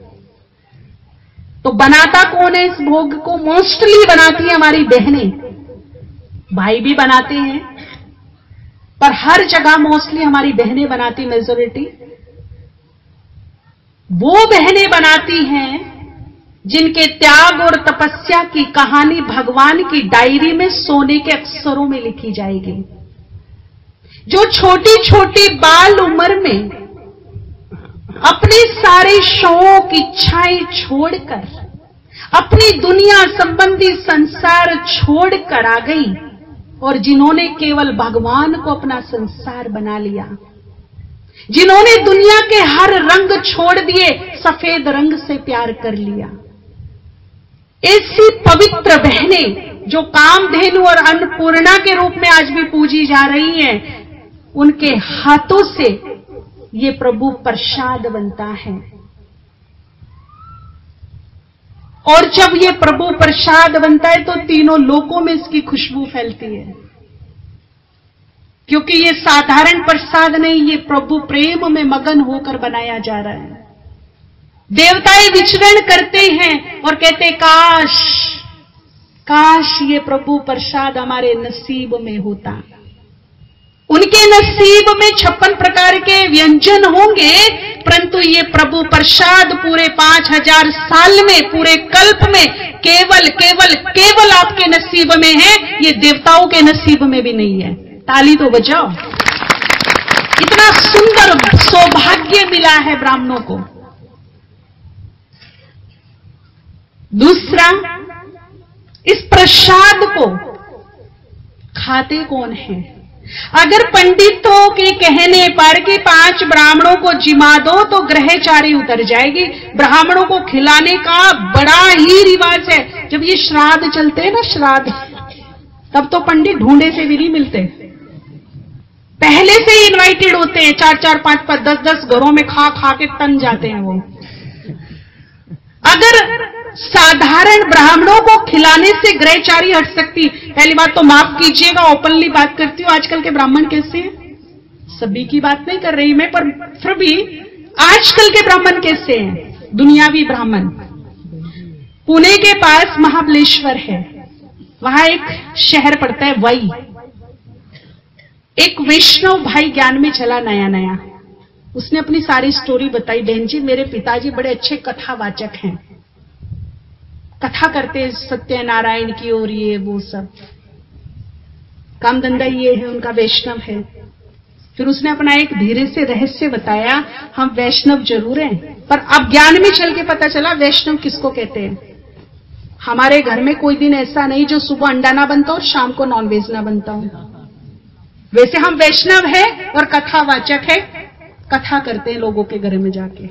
तो बनाता कौन है इस भोग को? मोस्टली बनाती है हमारी बहनें। भाई भी बनाते हैं, पर हर जगह मोस्टली हमारी बहनें बनाती, मेजोरिटी वो बहनें बनाती हैं जिनके त्याग और तपस्या की कहानी भगवान की डायरी में सोने के अक्षरों में लिखी जाएगी। जो छोटी छोटी बाल उम्र में अपने सारे शौक इच्छाएं छोड़कर, अपनी दुनिया संबंधी संसार छोड़कर आ गई, और जिन्होंने केवल भगवान को अपना संसार बना लिया, जिन्होंने दुनिया के हर रंग छोड़ दिए, सफेद रंग से प्यार कर लिया। ऐसी पवित्र बहनें जो कामधेनु और अन्नपूर्णा के रूप में आज भी पूजी जा रही हैं, उनके हाथों से ये प्रभु प्रसाद बनता है। और जब ये प्रभु प्रसाद बनता है तो तीनों लोकों में इसकी खुशबू फैलती है, क्योंकि ये साधारण प्रसाद नहीं, ये प्रभु प्रेम में मगन होकर बनाया जा रहा है। देवताएं विचरण करते हैं और कहते काश काश ये प्रभु प्रसाद हमारे नसीब में होता। उनके नसीब में 56 प्रकार के व्यंजन होंगे, परंतु ये प्रभु प्रसाद पूरे 5000 साल में, पूरे कल्प में केवल केवल केवल आपके नसीब में है। ये देवताओं के नसीब में भी नहीं है। ताली तो बजाओ। इतना सुंदर सौभाग्य मिला है ब्राह्मणों को। दूसरा, इस प्रसाद को खाते कौन है? अगर पंडितों के कहने पर कि 5 ब्राह्मणों को जिमा दो तो ग्रहचारी उतर जाएगी। ब्राह्मणों को खिलाने का बड़ा ही रिवाज है। जब ये श्राद्ध चलते हैं ना, श्राद्ध, तब तो पंडित ढूंढे से भी नहीं मिलते, पहले से ही इनवाइटेड होते हैं। 4-4, 5-5, 10-10 घरों में खा खा के तन जाते हैं वो। अगर साधारण ब्राह्मणों को खिलाने से ग्रहचारी हट सकती, पहली बात तो माफ कीजिएगा, ओपनली बात करती हूँ, आजकल के ब्राह्मण कैसे हैं? सभी की बात नहीं कर रही मैं, पर फिर भी आजकल के ब्राह्मण कैसे हैं? दुनियावी ब्राह्मण। पुणे के पास महाबलेश्वर है, वहां एक शहर पड़ता है वही। एक वैष्णव भाई ज्ञान में चला नया नया, उसने अपनी सारी स्टोरी बताई। बहन जी, मेरे पिताजी बड़े अच्छे कथावाचक हैं, कथा करते सत्यनारायण की और ये वो सब, काम धंधा ये है उनका, वैष्णव है। फिर उसने अपना एक धीरे से रहस्य बताया, हम वैष्णव जरूर हैं, पर अब ज्ञान में चल के पता चला वैष्णव किसको कहते हैं। हमारे घर में कोई दिन ऐसा नहीं जो सुबह अंडा ना बनता हो, शाम को नॉनवेज ना बनता हो। वैसे हम वैष्णव है और कथावाचक है, कथा करते हैं लोगों के घर में जाके।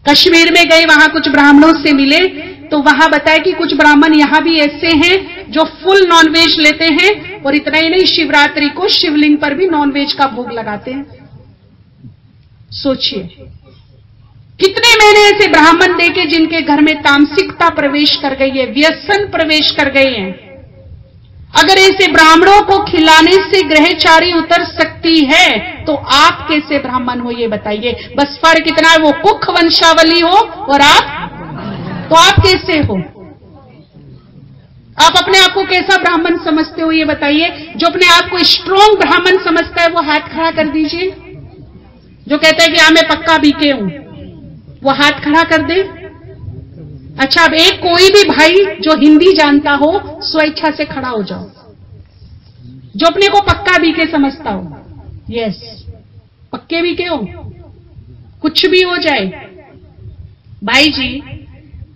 कश्मीर में गए, वहां कुछ ब्राह्मणों से मिले, तो वहां बताया कि कुछ ब्राह्मण यहां भी ऐसे हैं जो फुल नॉनवेज लेते हैं, और इतना ही नहीं, शिवरात्रि को शिवलिंग पर भी नॉनवेज का भोग लगाते हैं। सोचिए कितने मैंने ऐसे ब्राह्मण देखे जिनके घर में तामसिकता प्रवेश कर गई है, व्यसन प्रवेश कर गए हैं। अगर ऐसे ब्राह्मणों को खिलाने से ग्रहचारी उतर सकती है, तो आप कैसे ब्राह्मण हो ये बताइए। बस फर्क इतना है, वो कुख वंशावली हो और तो आप कैसे हो? आप अपने आप को कैसा ब्राह्मण समझते हो ये बताइए। जो अपने आप को स्ट्रॉन्ग ब्राह्मण समझता है वो हाथ खड़ा कर दीजिए। जो कहता है कि मैं पक्का बीके हूं, वो हाथ खड़ा कर दे। अच्छा, अब एक कोई भी भाई जो हिंदी जानता हो, स्वेच्छा से खड़ा हो जाओ, जो अपने को पक्का बीके समझता हो। यस, पक्के बीके हो, कुछ भी हो जाए। भाई जी,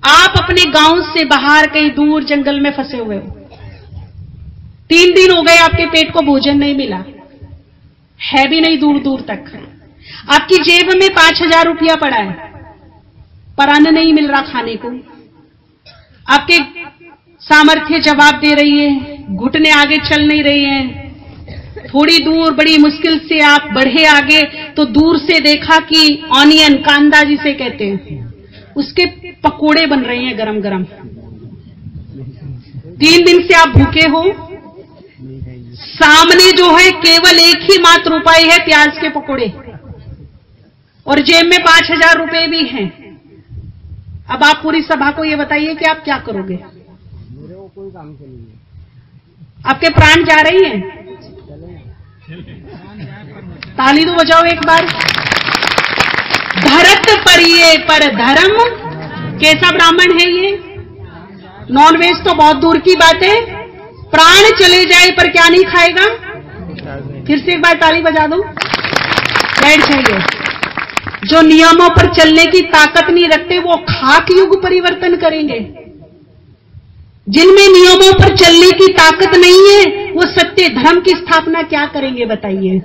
आप अपने गांव से बाहर कहीं दूर जंगल में फंसे हुए हो, 3 दिन हो गए, आपके पेट को भोजन नहीं मिला है भी नहीं दूर दूर तक। आपकी जेब में 5,000 रुपया पड़ा है, पर अन्न नहीं मिल रहा खाने को। आपके सामर्थ्य जवाब दे रही है, घुटने आगे चल नहीं रही हैं। थोड़ी दूर बड़ी मुश्किल से आप बढ़े आगे, तो दूर से देखा कि ऑनियन, कांदा जिसे कहते हैं, उसके पकोड़े बन रहे हैं गरम गरम। 3 दिन से आप भूखे हो, सामने जो है केवल एक ही मात्र उपाय है, प्याज के पकोड़े, और जेब में 5,000 रुपए भी हैं। अब आप पूरी सभा को ये बताइए कि आप क्या करोगे? कोई काम चलेंगे, आपके प्राण जा रही हैं। ताली तो बजाओ एक बार। धरत परिये पर धर्म, कैसा ब्राह्मण है ये? नॉनवेज तो बहुत दूर की बात है, प्राण चले जाए पर क्या नहीं खाएगा? फिर से एक बार ताली बजा दो, बैठ जाइए। जो नियमों पर चलने की ताकत नहीं रखते वो खाक युग परिवर्तन करेंगे। जिनमें नियमों पर चलने की ताकत नहीं है वो सत्य धर्म की स्थापना क्या करेंगे बताइए।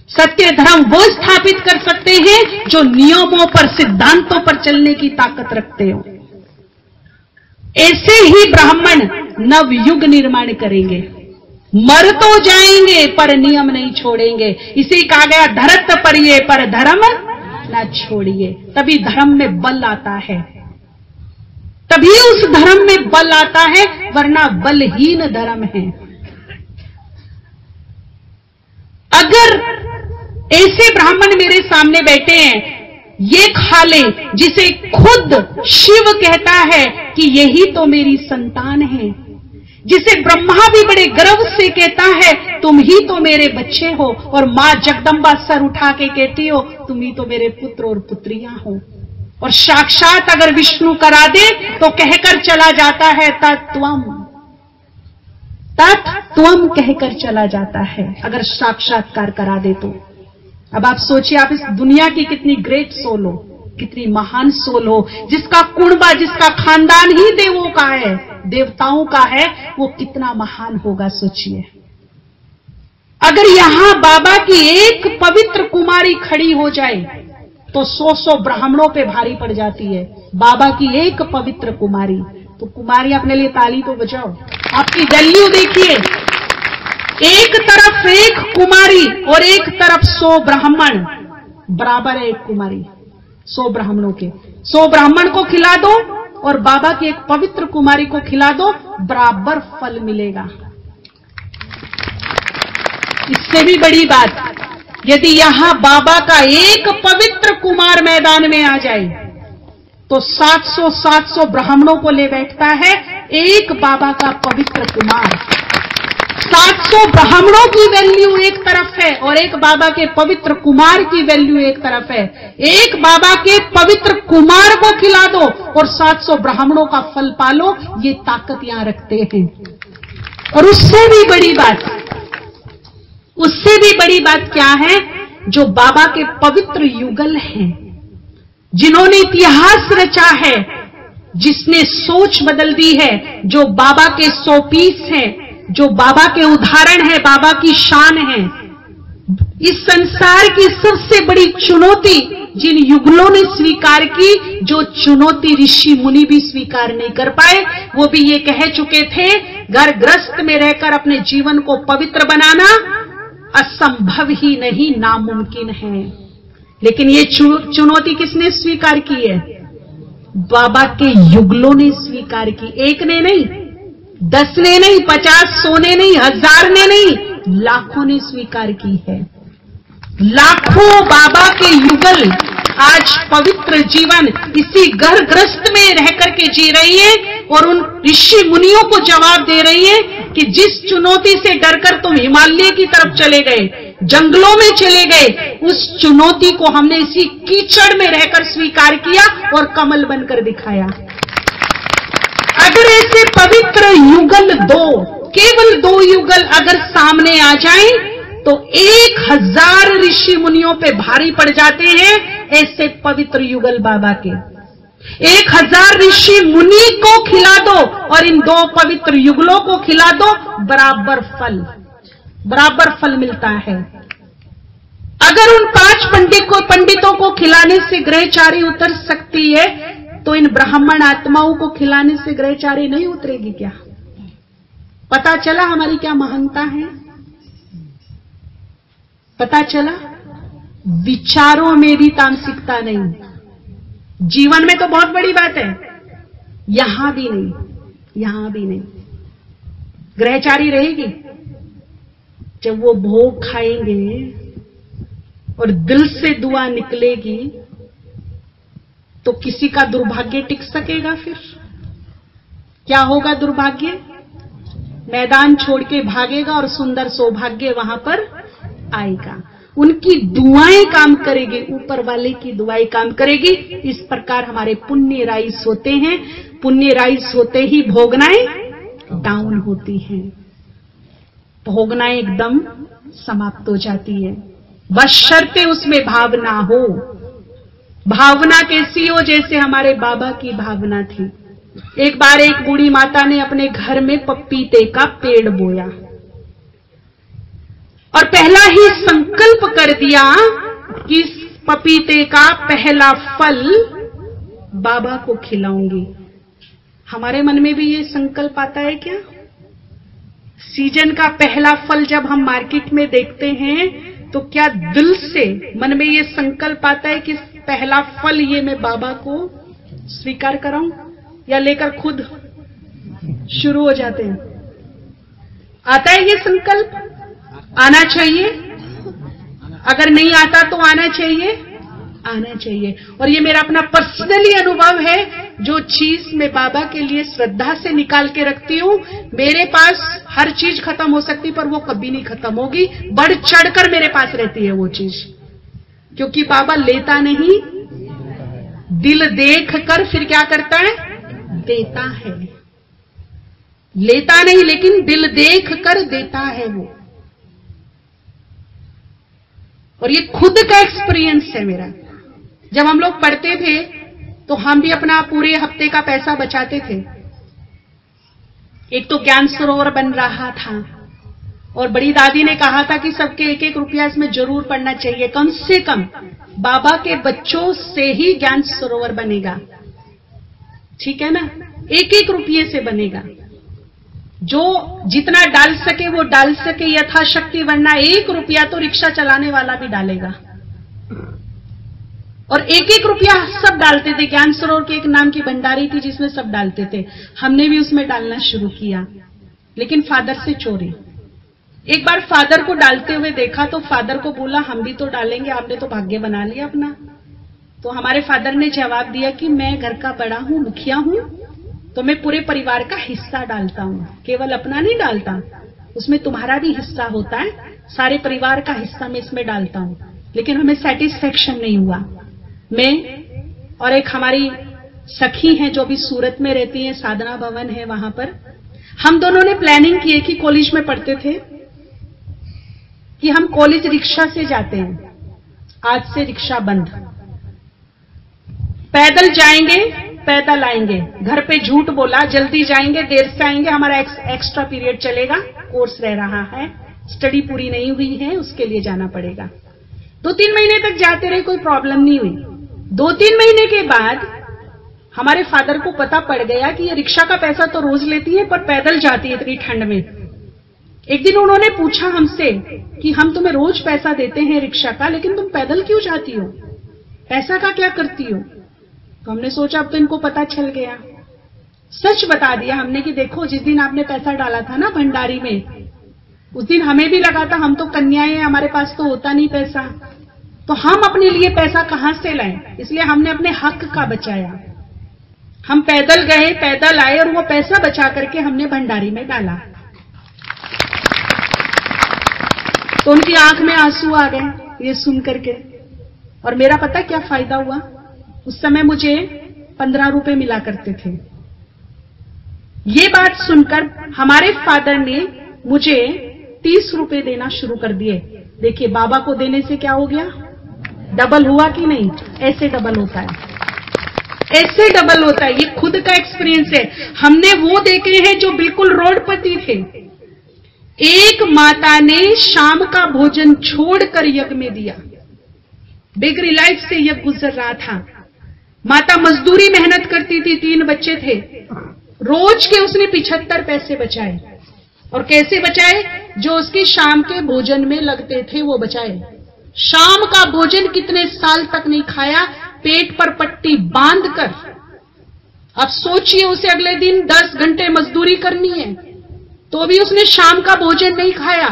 सत्य धर्म वो स्थापित कर सकते हैं जो नियमों पर, सिद्धांतों पर चलने की ताकत रखते हो। ऐसे ही ब्राह्मण नव युग निर्माण करेंगे। मर तो जाएंगे पर नियम नहीं छोड़ेंगे। इसे कहा गया धरत परिये पर धर्म न छोड़िए। तभी धर्म में बल आता है, तभी उस धर्म में बल आता है, वरना बलहीन धर्म है। अगर ऐसे ब्राह्मण मेरे सामने बैठे हैं, ये खा ले जिसे खुद शिव कहता है कि यही तो मेरी संतान है, जिसे ब्रह्मा भी बड़े गर्व से कहता है तुम ही तो मेरे बच्चे हो, और मां जगदम्बा सर उठा के कहती हो तुम ही तो मेरे पुत्र और पुत्रियां हो, और साक्षात अगर विष्णु करा दे तो कहकर चला जाता है तत्वम। तत्त्वम कहकर चला जाता है अगर साक्षात्कार करा दे तो। अब आप सोचिए, आप इस दुनिया की कितनी ग्रेट सोल हो, कितनी महान सोल हो, जिसका कुणबा, जिसका खानदान ही देवों का है, देवताओं का है, वो कितना महान होगा सोचिए। अगर यहां बाबा की एक पवित्र कुमारी खड़ी हो जाए तो 100 ब्राह्मणों पे भारी पड़ जाती है। बाबा की एक पवित्र कुमारी, तो कुमारी अपने लिए ताली तो बजाओ। आपकी वैल्यू देखिए, एक तरफ एक कुमारी और एक तरफ 100 ब्राह्मण, बराबर है एक कुमारी 100 ब्राह्मणों के। 100 ब्राह्मण को खिला दो और बाबा की एक पवित्र कुमारी को खिला दो, बराबर फल मिलेगा। इससे भी बड़ी बात, यदि यहां बाबा का एक पवित्र कुमार मैदान में आ जाए तो 700 ब्राह्मणों को ले बैठता है एक बाबा का पवित्र कुमार। 700 ब्राह्मणों की वैल्यू एक तरफ है और एक बाबा के पवित्र कुमार की वैल्यू एक तरफ है। एक बाबा के पवित्र कुमार को खिला दो और 700 ब्राह्मणों का फल पालो, ये ताकत यहां रखते हैं। और उससे भी बड़ी बात क्या है, जो बाबा के पवित्र युगल हैं, जिन्होंने इतिहास रचा है, जिसने सोच बदल दी है, जो बाबा के 100 पीस हैं, जो बाबा के उदाहरण है, बाबा की शान है। इस संसार की सबसे बड़ी चुनौती जिन युगलों ने स्वीकार की, जो चुनौती ऋषि मुनि भी स्वीकार नहीं कर पाए, वो भी ये कह चुके थे, घर गृहस्थ में रहकर अपने जीवन को पवित्र बनाना असंभव ही नहीं, नामुमकिन है। लेकिन ये चुनौती किसने स्वीकार की है? बाबा के युगलों ने स्वीकार की। एक ने नहीं, 10 ने नहीं, 50, 100 ने नहीं, 1000 ने नहीं, लाखों ने स्वीकार की है। लाखों बाबा के युगल आज पवित्र जीवन इसी घर ग्रस्त में रह करके जी रही है और उन ऋषि मुनियों को जवाब दे रही है कि जिस चुनौती से डरकर तुम हिमालय की तरफ चले गए, जंगलों में चले गए, उस चुनौती को हमने इसी कीचड़ में रहकर स्वीकार किया और कमल बनकर दिखाया। अगर ऐसे पवित्र युगल केवल 2 युगल अगर सामने आ जाएं तो 1000 ऋषि मुनियों पे भारी पड़ जाते हैं ऐसे पवित्र युगल बाबा के। 1000 ऋषि मुनि को खिला दो और इन 2 पवित्र युगलों को खिला दो, बराबर फल मिलता है। अगर उन 5 पंडितों को खिलाने से ग्रहचारी उतर सकती है तो इन ब्राह्मण आत्माओं को खिलाने से ग्रहचारी नहीं उतरेगी क्या? पता चला हमारी क्या महानता है? पता चला विचारों में भी तामसिकता नहीं। जीवन में तो बहुत बड़ी बात है, यहां भी नहीं। ग्रहचारी रहेगी जब वो भोग खाएंगे और दिल से दुआ निकलेगी तो किसी का दुर्भाग्य टिक सकेगा? फिर क्या होगा? दुर्भाग्य मैदान छोड़ के भागेगा और सुंदर सौभाग्य वहां पर आएगा। उनकी दुआएं काम करेगी, ऊपर वाले की दुआएं काम करेगी। इस प्रकार हमारे पुण्य राइज होते हैं। पुण्य राइज होते ही भोगनाएं डाउन होती हैं, भोगनाएं एकदम समाप्त हो जाती है, बशर्ते उसमें भावना हो। भावना कैसी हो? जैसे हमारे बाबा की भावना थी। एक बार एक बूढ़ी माता ने अपने घर में पपीते का पेड़ बोया और पहला ही संकल्प कर दिया कि इस पपीते का पहला फल बाबा को खिलाऊंगी। हमारे मन में भी ये संकल्प आता है क्या? सीजन का पहला फल जब हम मार्केट में देखते हैं तो क्या दिल से मन में ये संकल्प आता है कि पहला फल ये मैं बाबा को स्वीकार कराऊं, या लेकर खुद शुरू हो जाते हैं? आता है ये संकल्प? आना चाहिए। अगर नहीं आता तो आना चाहिए। और ये मेरा अपना पर्सनली अनुभव है। जो चीज मैं बाबा के लिए श्रद्धा से निकाल के रखती हूँ, मेरे पास हर चीज खत्म हो सकती पर वो कभी नहीं खत्म होगी, बढ़ चढ़कर मेरे पास रहती है वो चीज। क्योंकि बाबा लेता नहीं, दिल देख कर फिर क्या करता है? देता है। लेता नहीं, लेकिन दिल देख कर देता है वो। और ये खुद का एक्सपीरियंस है मेरा। जब हम लोग पढ़ते थे तो हम भी अपना पूरे हफ्ते का पैसा बचाते थे। एक तो ज्ञान सरोवर बन रहा था और बड़ी दादी ने कहा था कि सबके एक एक रुपया इसमें जरूर पड़ना चाहिए, कम से कम बाबा के बच्चों से ही ज्ञान सरोवर बनेगा। ठीक है ना, एक एक रुपये से बनेगा। जो जितना डाल सके वो डाल सके यथाशक्ति, वरना एक रुपया तो रिक्शा चलाने वाला भी डालेगा। और एक एक रुपया सब डालते थे। ज्ञान सरोवर की एक नाम की भंडारी थी जिसमें सब डालते थे। हमने भी उसमें डालना शुरू किया, लेकिन फादर से चोरी। एक बार फादर को डालते हुए देखा तो फादर को बोला हम भी तो डालेंगे, आपने तो भाग्य बना लिया अपना। तो हमारे फादर ने जवाब दिया कि मैं घर का बड़ा हूं, मुखिया हूं, तो मैं पूरे परिवार का हिस्सा डालता हूं, केवल अपना नहीं डालता, उसमें तुम्हारा भी हिस्सा होता है, सारे परिवार का हिस्सा मैं इसमें डालता हूं। लेकिन हमें सेटिस्फेक्शन नहीं हुआ। मैं और एक हमारी सखी हैं जो अभी सूरत में रहती हैं, साधना भवन है वहां पर, हम दोनों ने प्लानिंग की कि कॉलेज में पढ़ते थे कि हम कॉलेज रिक्शा से जाते हैं, आज से रिक्शा बंद, पैदल जाएंगे पैदल आएंगे। घर पे झूठ बोला, जल्दी जाएंगे देर से आएंगे, हमारा एक्स्ट्रा पीरियड चलेगा, कोर्स रह रहा है, स्टडी पूरी नहीं हुई है, उसके लिए जाना पड़ेगा। 2-3 महीने तक जाते रहे, कोई प्रॉब्लम नहीं हुई। 2-3 महीने के बाद हमारे फादर को पता पड़ गया कि ये रिक्शा का पैसा तो रोज लेती है पर पैदल जाती है इतनी ठंड में। एक दिन उन्होंने पूछा हमसे कि हम तुम्हें रोज पैसा देते हैं रिक्शा का, लेकिन तुम पैदल क्यों जाती हो, पैसा का क्या करती हो? तो हमने सोचा अब तो इनको पता चल गया। सच बता दिया हमने कि देखो जिस दिन आपने पैसा डाला था ना भंडारी में, उस दिन हमें भी लगा था हम तो कन्याएं हैं, हमारे पास तो होता नहीं पैसा, तो हम अपने लिए पैसा कहां से लाएं, इसलिए हमने अपने हक का बचाया। हम पैदल गए पैदल आए और वो पैसा बचा करके हमने भंडारी में डाला। तो उनकी आंख में आंसू आ गए ये सुन करके। और मेरा पता क्या फायदा हुआ, उस समय मुझे 15 रुपए मिला करते थे। ये बात सुनकर हमारे फादर ने मुझे 30 रुपए देना शुरू कर दिए। देखिए बाबा को देने से क्या हो गया, डबल हुआ कि नहीं? ऐसे डबल होता है, ऐसे डबल होता है। ये खुद का एक्सपीरियंस है। हमने वो देखे हैं जो बिल्कुल रोडपति थे। एक माता ने शाम का भोजन छोड़कर यज्ञ में दिया। बेगरी लाइफ से यज्ञ गुजर रहा था। माता मजदूरी मेहनत करती थी, 3 बच्चे थे, रोज के उसने 75 पैसे बचाए। और कैसे बचाए? जो उसके शाम के भोजन में लगते थे वो बचाए। शाम का भोजन कितने साल तक नहीं खाया, पेट पर पट्टी बांधकर। अब सोचिए उसे अगले दिन 10 घंटे मजदूरी करनी है, तो भी उसने शाम का भोजन नहीं खाया।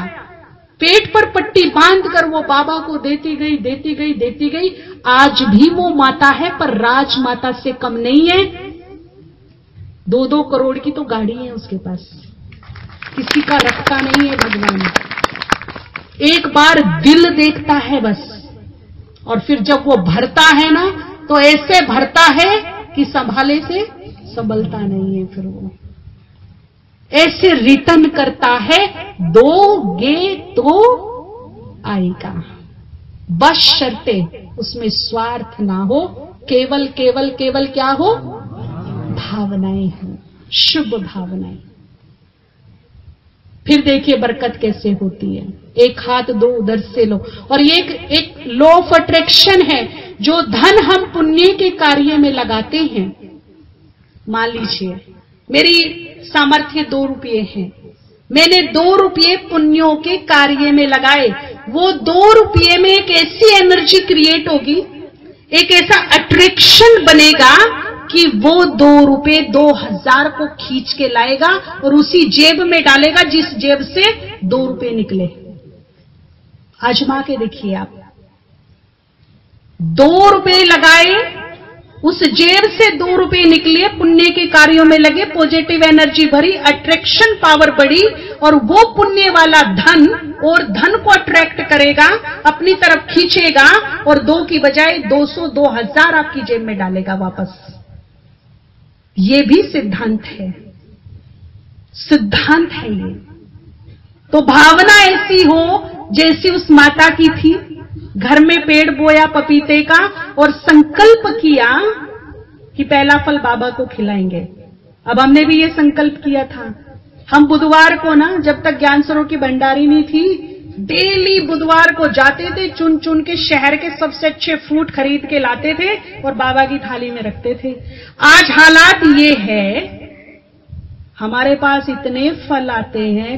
पेट पर पट्टी बांधकर वो बाबा को देती गई देती गई देती गई। आज भी वो माता है पर राजमाता से कम नहीं है। 2-2 करोड़ की तो गाड़ी है उसके पास, किसी का रखता नहीं है भगवान। एक बार दिल देखता है बस, और फिर जब वो भरता है ना तो ऐसे भरता है कि संभाले से संभलता नहीं है। फिर वो ऐसे रिटर्न करता है, दोगे तो आएगा, बस शर्ते उसमें स्वार्थ ना हो, केवल केवल केवल क्या हो, भावनाएं हो, शुभ भावनाएं। फिर देखिए बरकत कैसे होती है। एक हाथ दो उधर से लो। और ये एक लॉ ऑफ अट्रैक्शन है। जो धन हम पुण्य के कार्य में लगाते हैं, मान लीजिए मेरी सामर्थ्य 2 रुपये है, मैंने 2 रुपये पुण्यों के कार्य में लगाए, वो 2 रुपये में एक ऐसी एनर्जी क्रिएट होगी, एक ऐसा अट्रैक्शन बनेगा कि वो 2 रुपये 2000 को खींच के लाएगा और उसी जेब में डालेगा जिस जेब से 2 रुपये निकले। आजमा के देखिए आप, 2 रुपये लगाए, उस जेब से 2 रुपये निकले, पुण्य के कार्यों में लगे, पॉजिटिव एनर्जी भरी, अट्रैक्शन पावर बढ़ी, और वो पुण्य वाला धन और धन को अट्रैक्ट करेगा, अपनी तरफ खींचेगा और 2 की बजाय 200 2000 आपकी जेब में डालेगा वापस। ये भी सिद्धांत है। सिद्धांत है ये। तो भावना ऐसी हो जैसी उस माता की थी, घर में पेड़ बोया पपीते का और संकल्प किया कि पहला फल बाबा को खिलाएंगे। अब हमने भी ये संकल्प किया था। हम बुधवार को ना, जब तक ज्ञान सरोवर की भंडारी नहीं थी, डेली बुधवार को जाते थे, चुन चुन के शहर के सबसे अच्छे फ्रूट खरीद के लाते थे और बाबा की थाली में रखते थे। आज हालात ये है, हमारे पास इतने फल आते हैं,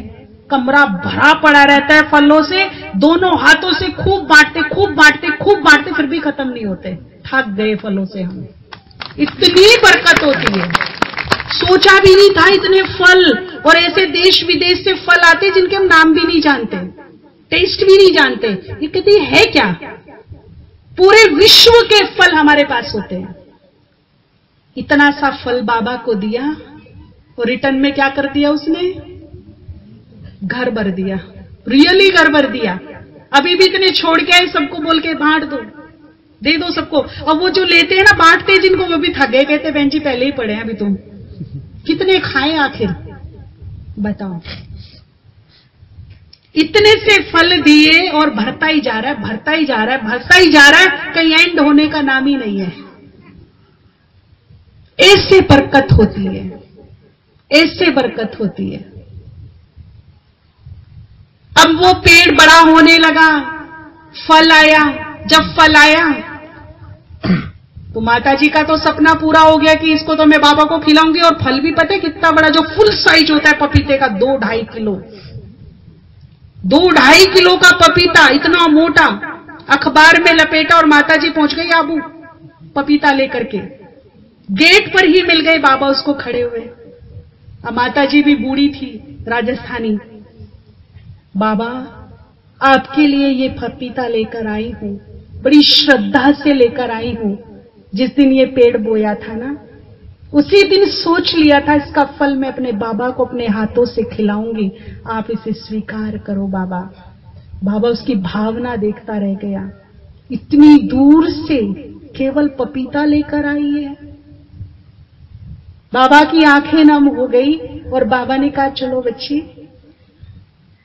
कमरा भरा पड़ा रहता है फलों से, दोनों हाथों से खूब बांटते फिर भी खत्म नहीं होते। थक गए फलों से हम। इतनी बरकत होती है, सोचा भी नहीं था इतने फल। और ऐसे देश विदेश से फल आते जिनके हम नाम भी नहीं जानते, टेस्ट भी नहीं जानते। ये कहते है क्या? पूरे विश्व के फल हमारे पास होते हैं। इतना सा फल बाबा को दिया और रिटर्न में क्या कर दिया उसने? घर भर दिया, रियली घर भर दिया। अभी भी इतने छोड़ के आए, सबको बोल के बांट दो, दे दो सबको। और वो जो लेते हैं ना, बांटते हैं जिनको, वो भी थक गए, कहते बहन जी पहले ही पड़े हैं अभी तुम कितने खाएं आखिर, बताओ। इतने से फल दिए और भरता ही जा रहा है, भरता ही जा रहा है, भरता ही जा रहा है, कहीं एंड होने का नाम ही नहीं है। ऐसे बरकत होती है, ऐसे बरकत होती है। अब वो पेड़ बड़ा होने लगा, फल आया। जब फल आया तो माता जी का तो सपना पूरा हो गया कि इसको तो मैं बाबा को खिलाऊंगी। और फल भी पता है कितना बड़ा, जो फुल साइज होता है पपीते का, 2-2.5 किलो, 2-2.5 किलो का पपीता, इतना मोटा। अखबार में लपेटा और माता जी पहुंच गई आबू पपीता लेकर के। गेट पर ही मिल गए बाबा उसको खड़े हुए। अब माता जी भी बूढ़ी थी, राजस्थानी। बाबा आपके लिए ये पपीता लेकर आई हूं, बड़ी श्रद्धा से लेकर आई हूं। जिस दिन ये पेड़ बोया था ना, उसी दिन सोच लिया था इसका फल मैं अपने बाबा को अपने हाथों से खिलाऊंगी। आप इसे स्वीकार करो बाबा। बाबा उसकी भावना देखता रह गया। इतनी दूर से केवल पपीता लेकर आई है। बाबा की आंखें नम हो गई और बाबा ने कहा चलो बच्ची,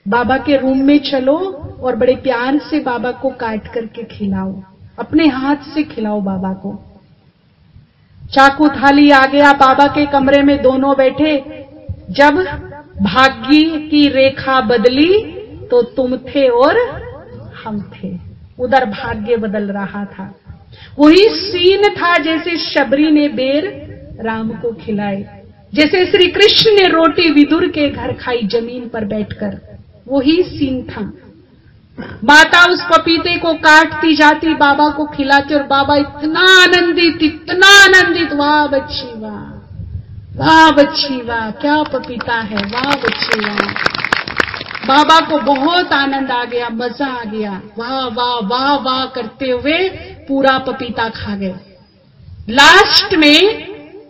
बाबा के रूम में चलो और बड़े प्यार से बाबा को काट करके खिलाओ, अपने हाथ से खिलाओ बाबा को। चाकू थाली आ गया, बाबा के कमरे में दोनों बैठे। जब भाग्य की रेखा बदली तो तुम थे और हम थे। उधर भाग्य बदल रहा था। वही सीन था जैसे शबरी ने बेर राम को खिलाए, जैसे श्री कृष्ण ने रोटी विदुर के घर खाई जमीन पर बैठकर। वही सीन था। माता उस पपीते को काटती जाती, बाबा को खिलाती, और बाबा इतना आनंदित, वाह बच्ची वाह, वाह बच्ची वाह, क्या पपीता है, वाह बच्ची वाह। बाबा को बहुत आनंद आ गया, मजा आ गया। वाह वाह वाह वाह करते हुए पूरा पपीता खा गए। लास्ट में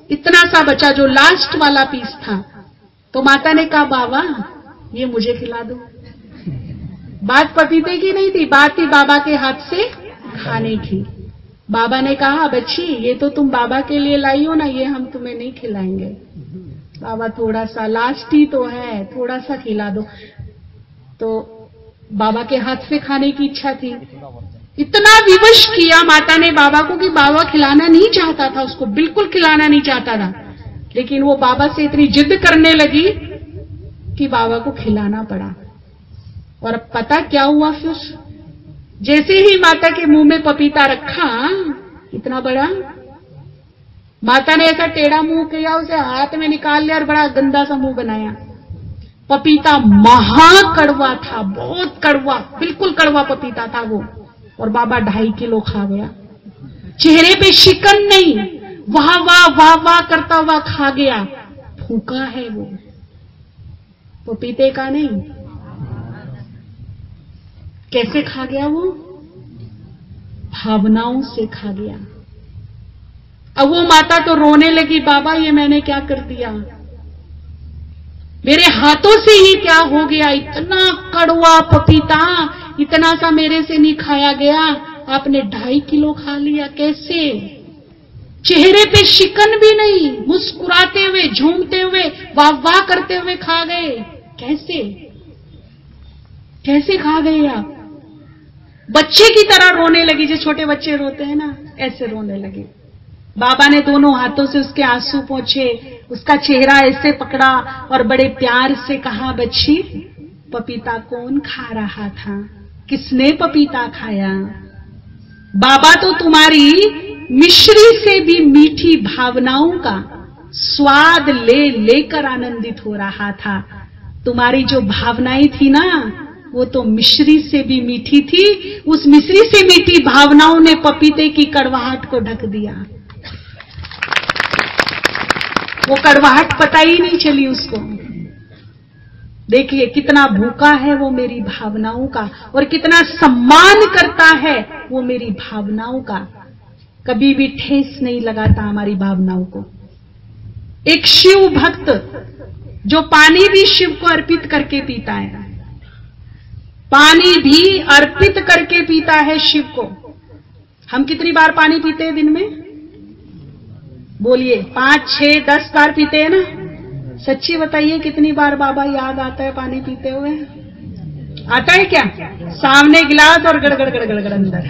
इतना सा बचा, जो लास्ट वाला पीस था। तो माता ने कहा बाबा ये मुझे खिला दो। बात पपीते की नहीं थी, बात थी बाबा के हाथ से खाने की। बाबा ने कहा बच्ची ये तो तुम बाबा के लिए लाई हो ना, ये हम तुम्हें नहीं खिलाएंगे। बाबा थोड़ा सा, लास्ट ही तो है, थोड़ा सा खिला दो। तो बाबा के हाथ से खाने की इच्छा थी। इतना विवश किया माता ने बाबा को कि बाबा खिलाना नहीं चाहता था, उसको बिल्कुल खिलाना नहीं चाहता था। लेकिन वो बाबा से इतनी जिद करने लगी कि बाबा को खिलाना पड़ा। और अब पता क्या हुआ फिर? जैसे ही माता के मुंह में पपीता रखा, इतना बड़ा, माता ने ऐसा टेढ़ा मुंह किया, उसे हाथ में निकाल लिया और बड़ा गंदा सा मुंह बनाया। पपीता महाकड़वा था, बहुत कड़वा, बिल्कुल कड़वा पपीता था वो। और बाबा 2.5 किलो खा गया। चेहरे पे शिकन नहीं, वाह वाह वाह वाह करता हुआ खा गया। फूका है वो, पपीते का नहीं। कैसे खा गया वो? भावनाओं से खा गया। अब वो माता तो रोने लगी, बाबा ये मैंने क्या कर दिया, मेरे हाथों से ही क्या हो गया, इतना कड़वा पपीता, इतना सा मेरे से नहीं खाया गया, आपने 2.5 किलो खा लिया, कैसे? चेहरे पे शिकन भी नहीं, मुस्कुराते हुए, झूमते हुए, वाह वाह करते हुए खा गए। कैसे कैसे खा गए आप? बच्चे की तरह रोने लगी, जो छोटे बच्चे रोते हैं ना, ऐसे रोने लगे। बाबा ने दोनों हाथों से उसके आंसू पोंछे, उसका चेहरा ऐसे पकड़ा और बड़े प्यार से कहा, बच्ची पपीता कौन खा रहा था? किसने पपीता खाया? बाबा तो तुम्हारी मिश्री से भी मीठी भावनाओं का स्वाद ले लेकर आनंदित हो रहा था। तुम्हारी जो भावनाएं थी ना, वो तो मिश्री से भी मीठी थी। उस मिश्री से मीठी भावनाओं ने पपीते की कड़वाहट को ढक दिया। वो कड़वाहट पता ही नहीं चली उसको। देखिए कितना भूखा है वो मेरी भावनाओं का, और कितना सम्मान करता है वो मेरी भावनाओं का। कभी भी ठेस नहीं लगाता हमारी भावनाओं को। एक शिव भक्त जो पानी भी शिव को अर्पित करके पीता है, पानी भी अर्पित करके पीता है शिव को। हम कितनी बार पानी पीते हैं दिन में? बोलिए, 5, 6, 10 बार पीते हैं ना? सच्ची बताइए कितनी बार बाबा याद आता है पानी पीते हुए? आता है क्या? सामने गिलास और गड़गड़ गड़गड़ गड़ अंदर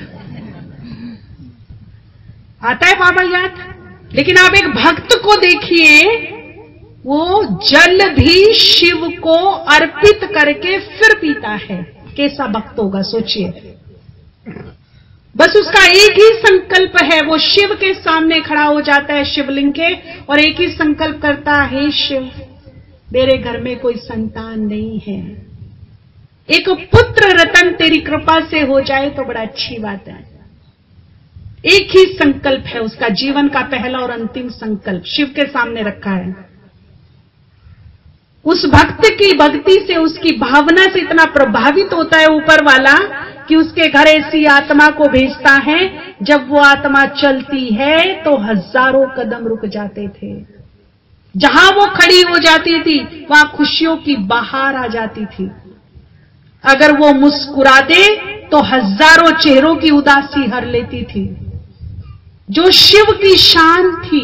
आता है बाबा याद। लेकिन आप एक भक्त को देखिए, वो जल भी शिव को अर्पित करके फिर पीता है। कैसा भक्त होगा सोचिए। बस उसका एक ही संकल्प है, वो शिव के सामने खड़ा हो जाता है शिवलिंग के, और एक ही संकल्प करता है, शिव मेरे घर में कोई संतान नहीं है, एक पुत्र रतन तेरी कृपा से हो जाए तो बड़ा अच्छी बात है। एक ही संकल्प है उसका, जीवन का पहला और अंतिम संकल्प शिव के सामने रखा है। उस भक्त की भक्ति से, उसकी भावना से इतना प्रभावित होता है ऊपर वाला कि उसके घर ऐसी आत्मा को भेजता है। जब वो आत्मा चलती है तो हजारों कदम रुक जाते थे। जहां वो खड़ी हो जाती थी वहां खुशियों की बहार आ जाती थी। अगर वो मुस्कुरा दे तो हजारों चेहरों की उदासी हर लेती थी। जो शिव की शान थी,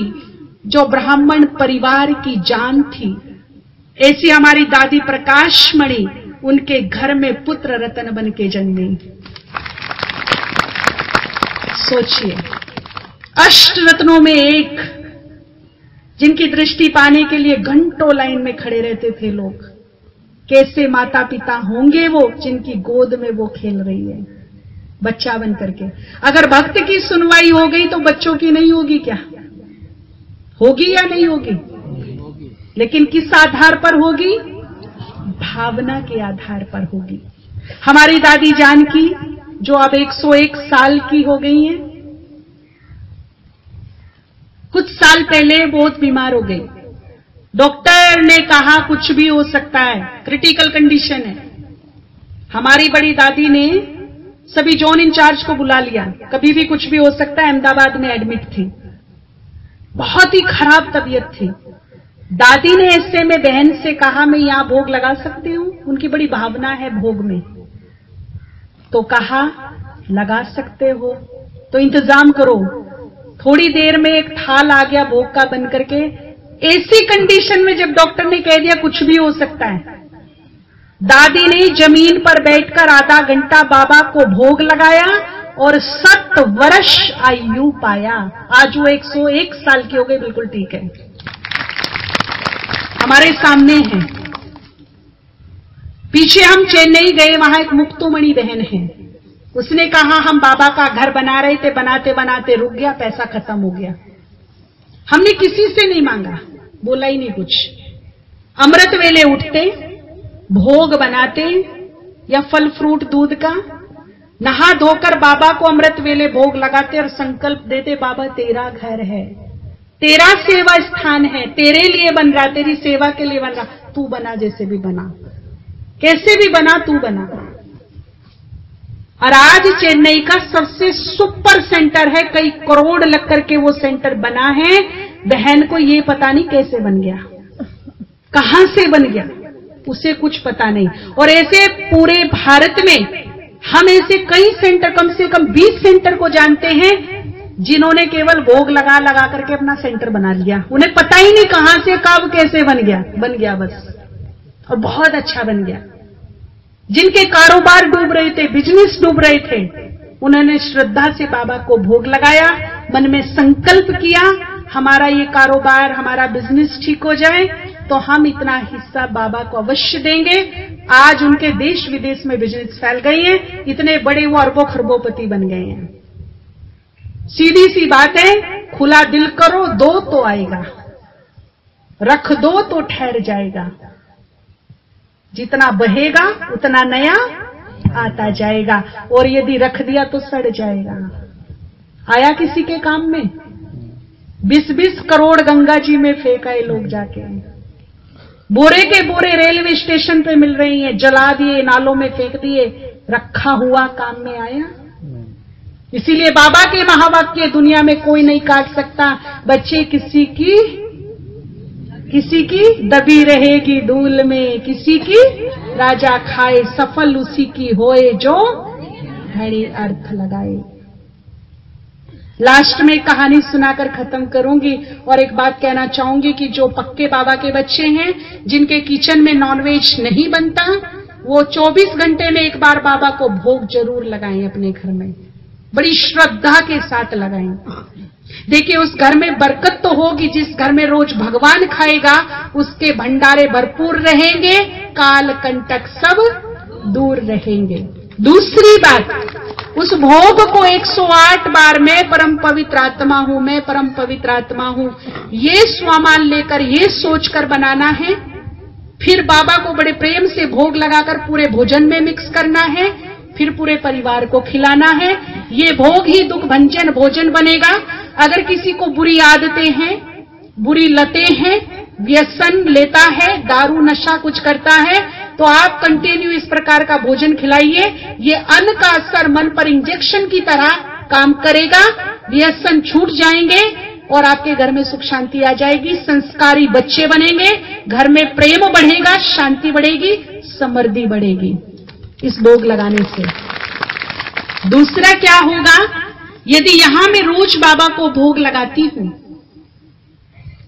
जो ब्राह्मण परिवार की जान थी, ऐसी हमारी दादी प्रकाशमणि उनके घर में पुत्र रतन बन के जन्मी। सोचिए, अष्ट रत्नों में एक, जिनकी दृष्टि पाने के लिए घंटों लाइन में खड़े रहते थे लोग। कैसे माता पिता होंगे वो, जिनकी गोद में वो खेल रही है बच्चा बन करके। अगर भक्त की सुनवाई हो गई तो बच्चों की नहीं होगी क्या? होगी या नहीं होगी? लेकिन किस आधार पर होगी? भावना के आधार पर होगी। हमारी दादी जानकी, जो अब 101 साल की हो गई हैं, कुछ साल पहले बहुत बीमार हो गई। डॉक्टर ने कहा कुछ भी हो सकता है, क्रिटिकल कंडीशन है। हमारी बड़ी दादी ने सभी जोन इंचार्ज को बुला लिया, कभी भी कुछ भी हो सकता है। अहमदाबाद में एडमिट थी, बहुत ही खराब तबीयत थी। दादी ने ऐसे में बहन से कहा, मैं यहां भोग लगा सकती हूं? उनकी बड़ी भावना है भोग में। तो कहा लगा सकते हो तो इंतजाम करो। थोड़ी देर में एक थाल आ गया भोग का बन करके। ऐसी कंडीशन में जब डॉक्टर ने कह दिया कुछ भी हो सकता है, दादी ने जमीन पर बैठकर आधा घंटा बाबा को भोग लगाया और 7 वर्ष आयु पाया। आज वो 101 साल की हो गई, बिल्कुल ठीक है, हमारे सामने है। पीछे हम चेन्नई गए, वहां एक मुक्तोमणि बहन है। उसने कहा हम बाबा का घर बना रहे थे, बनाते बनाते रुक गया, पैसा खत्म हो गया। हमने किसी से नहीं मांगा, बोला ही नहीं कुछ। अमृत वेले उठते, भोग बनाते या फल फ्रूट दूध का, नहा धोकर बाबा को अमृत वेले भोग लगाते और संकल्प देते, बाबा तेरा घर है, तेरा सेवा स्थान है, तेरे लिए बन रहा, तेरी सेवा के लिए बन रहा, तू बना, जैसे भी बना, कैसे भी बना, तू बना। और आज चेन्नई का सबसे सुपर सेंटर है, कई करोड़ लग करके वो सेंटर बना है। बहन को ये पता नहीं कैसे बन गया, कहां से बन गया, उसे कुछ पता नहीं। और ऐसे पूरे भारत में हम ऐसे कई सेंटर, कम से कम 20 सेंटर को जानते हैं जिन्होंने केवल भोग लगा लगा करके अपना सेंटर बना लिया। उन्हें पता ही नहीं कहां से कब कैसे बन गया बस, और बहुत अच्छा बन गया। जिनके कारोबार डूब रहे थे, बिजनेस डूब रहे थे, उन्होंने श्रद्धा से बाबा को भोग लगाया, मन में संकल्प किया हमारा ये कारोबार, हमारा बिजनेस ठीक हो जाए तो हम इतना हिस्सा बाबा को अवश्य देंगे। आज उनके देश विदेश में बिजनेस फैल गए हैं, इतने बड़े वो अरबों खरबोपति बन गए हैं। सीधी सी बात है, खुला दिल करो दो तो आएगा, रख दो तो ठहर जाएगा। जितना बहेगा उतना नया आता जाएगा, और यदि रख दिया तो सड़ जाएगा। आया किसी के काम में? 20-20 करोड़ गंगा जी में फेंका है लोग जाके, बोरे के बोरे रेलवे स्टेशन पे मिल रही हैं, जला दिए, नालों में फेंक दिए, रखा हुआ काम में आया? इसीलिए बाबा के महावाक्य दुनिया में कोई नहीं काट सकता। बच्चे किसी की दबी रहेगी धूल में, किसी की राजा खाए, सफल उसी की होए जो घड़ी अर्थ लगाए। लास्ट में कहानी सुनाकर खत्म करूंगी, और एक बात कहना चाहूंगी कि जो पक्के बाबा के बच्चे हैं, जिनके किचन में नॉनवेज नहीं बनता, वो 24 घंटे में एक बार बाबा को भोग जरूर लगाएं अपने घर में, बड़ी श्रद्धा के साथ लगाएं। देखिए उस घर में बरकत तो होगी। जिस घर में रोज भगवान खाएगा उसके भंडारे भरपूर रहेंगे, काल कंटक सब दूर रहेंगे। दूसरी बात, उस भोग को 108 बार मैं परम पवित्र आत्मा हूं, मैं परम पवित्र आत्मा हूं, ये स्वामान लेकर, ये सोचकर बनाना है। फिर बाबा को बड़े प्रेम से भोग लगाकर पूरे भोजन में मिक्स करना है, फिर पूरे परिवार को खिलाना है। ये भोग ही दुख भंजन भोजन बनेगा। अगर किसी को बुरी आदतें हैं, बुरी लतें हैं, व्यसन लेता है, दारू नशा कुछ करता है, तो आप कंटिन्यू इस प्रकार का भोजन खिलाइए। ये अन्न का असर मन पर इंजेक्शन की तरह काम करेगा, व्यसन छूट जाएंगे और आपके घर में सुख शांति आ जाएगी, संस्कारी बच्चे बनेंगे, घर में प्रेम बढ़ेगा, शांति बढ़ेगी, समृद्धि बढ़ेगी इस भोग लगाने से। दूसरा क्या होगा, यदि यहां मैं रोज बाबा को भोग लगाती हूं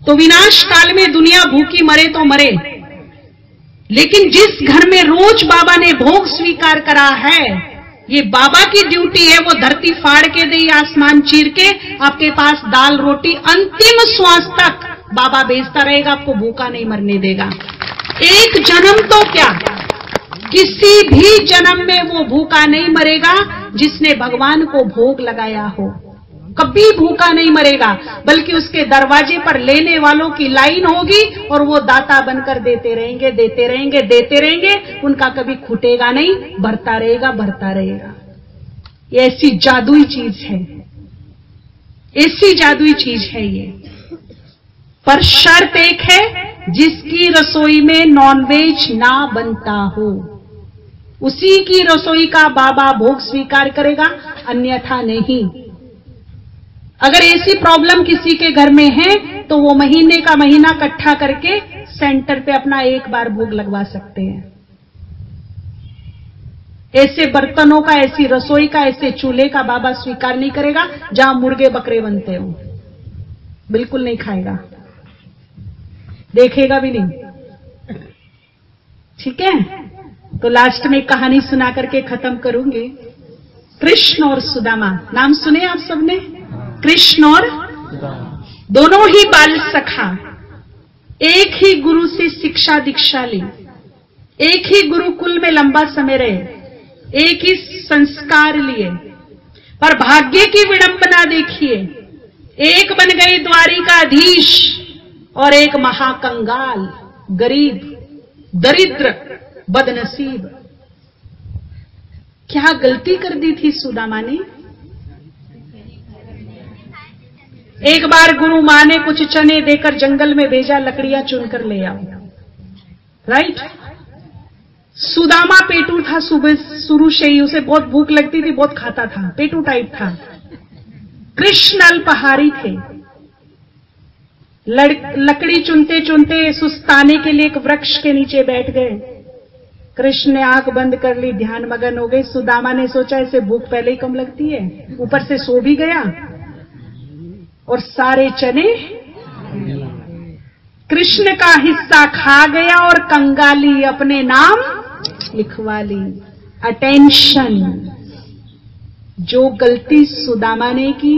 तो विनाश काल में दुनिया भूखी मरे तो मरे, लेकिन जिस घर में रोज बाबा ने भोग स्वीकार करा है, ये बाबा की ड्यूटी है, वो धरती फाड़ के दे, आसमान चीर के आपके पास दाल रोटी अंतिम श्वास तक बाबा भेजता रहेगा, आपको भूखा नहीं मरने देगा। एक जन्म तो क्या, किसी भी जन्म में वो भूखा नहीं मरेगा जिसने भगवान को भोग लगाया हो, कभी भूखा नहीं मरेगा, बल्कि उसके दरवाजे पर लेने वालों की लाइन होगी और वो दाता बनकर देते रहेंगे, देते रहेंगे, देते रहेंगे, उनका कभी खुटेगा नहीं, बढ़ता रहेगा, बढ़ता रहेगा। ये ऐसी जादुई चीज है, ऐसी जादुई चीज है ये। पर शर्त एक है, जिसकी रसोई में नॉनवेज ना बनता हो उसी की रसोई का बाबा भोग स्वीकार करेगा, अन्यथा नहीं। अगर ऐसी प्रॉब्लम किसी के घर में है तो वो महीने का महीना इकट्ठा करके सेंटर पे अपना एक बार भोग लगवा सकते हैं। ऐसे बर्तनों का, ऐसी रसोई का, ऐसे चूल्हे का बाबा स्वीकार नहीं करेगा जहां मुर्गे बकरे बनते हो, बिल्कुल नहीं खाएगा, देखेगा भी नहीं। ठीक है, तो लास्ट में कहानी सुना करके खत्म करूंगी। कृष्ण और सुदामा, नाम सुने आप सबने? कृष्ण और दोनों ही बाल सखा, एक ही गुरु से शिक्षा दीक्षा ली, एक ही गुरुकुल में लंबा समय रहे, एक ही संस्कार लिए, पर भाग्य की विडंबना देखिए, एक बन गए द्वारिकाधीश और एक महाकंगाल, गरीब, दरिद्र, बदनसीब। क्या गलती कर दी थी सुदामा ने? एक बार गुरु मां ने कुछ चने देकर जंगल में भेजा, लकड़ियां चुनकर ले आओ, राइट। सुदामा पेटू था, सुबह शुरू से ही उसे बहुत भूख लगती थी, बहुत खाता था, पेटू टाइप था। कृष्ण अल्पाहारी थे, लकड़ी चुनते चुनते सुस्ताने के लिए एक वृक्ष के नीचे बैठ गए। कृष्ण ने आंख बंद कर ली, ध्यान मगन हो गई। सुदामा ने सोचा इसे भूख पहले ही कम लगती है, ऊपर से सो भी गया, और सारे चने कृष्ण का हिस्सा खा गया और कंगाली अपने नाम लिखवा ली। अटेंशन, जो गलती सुदामा ने की,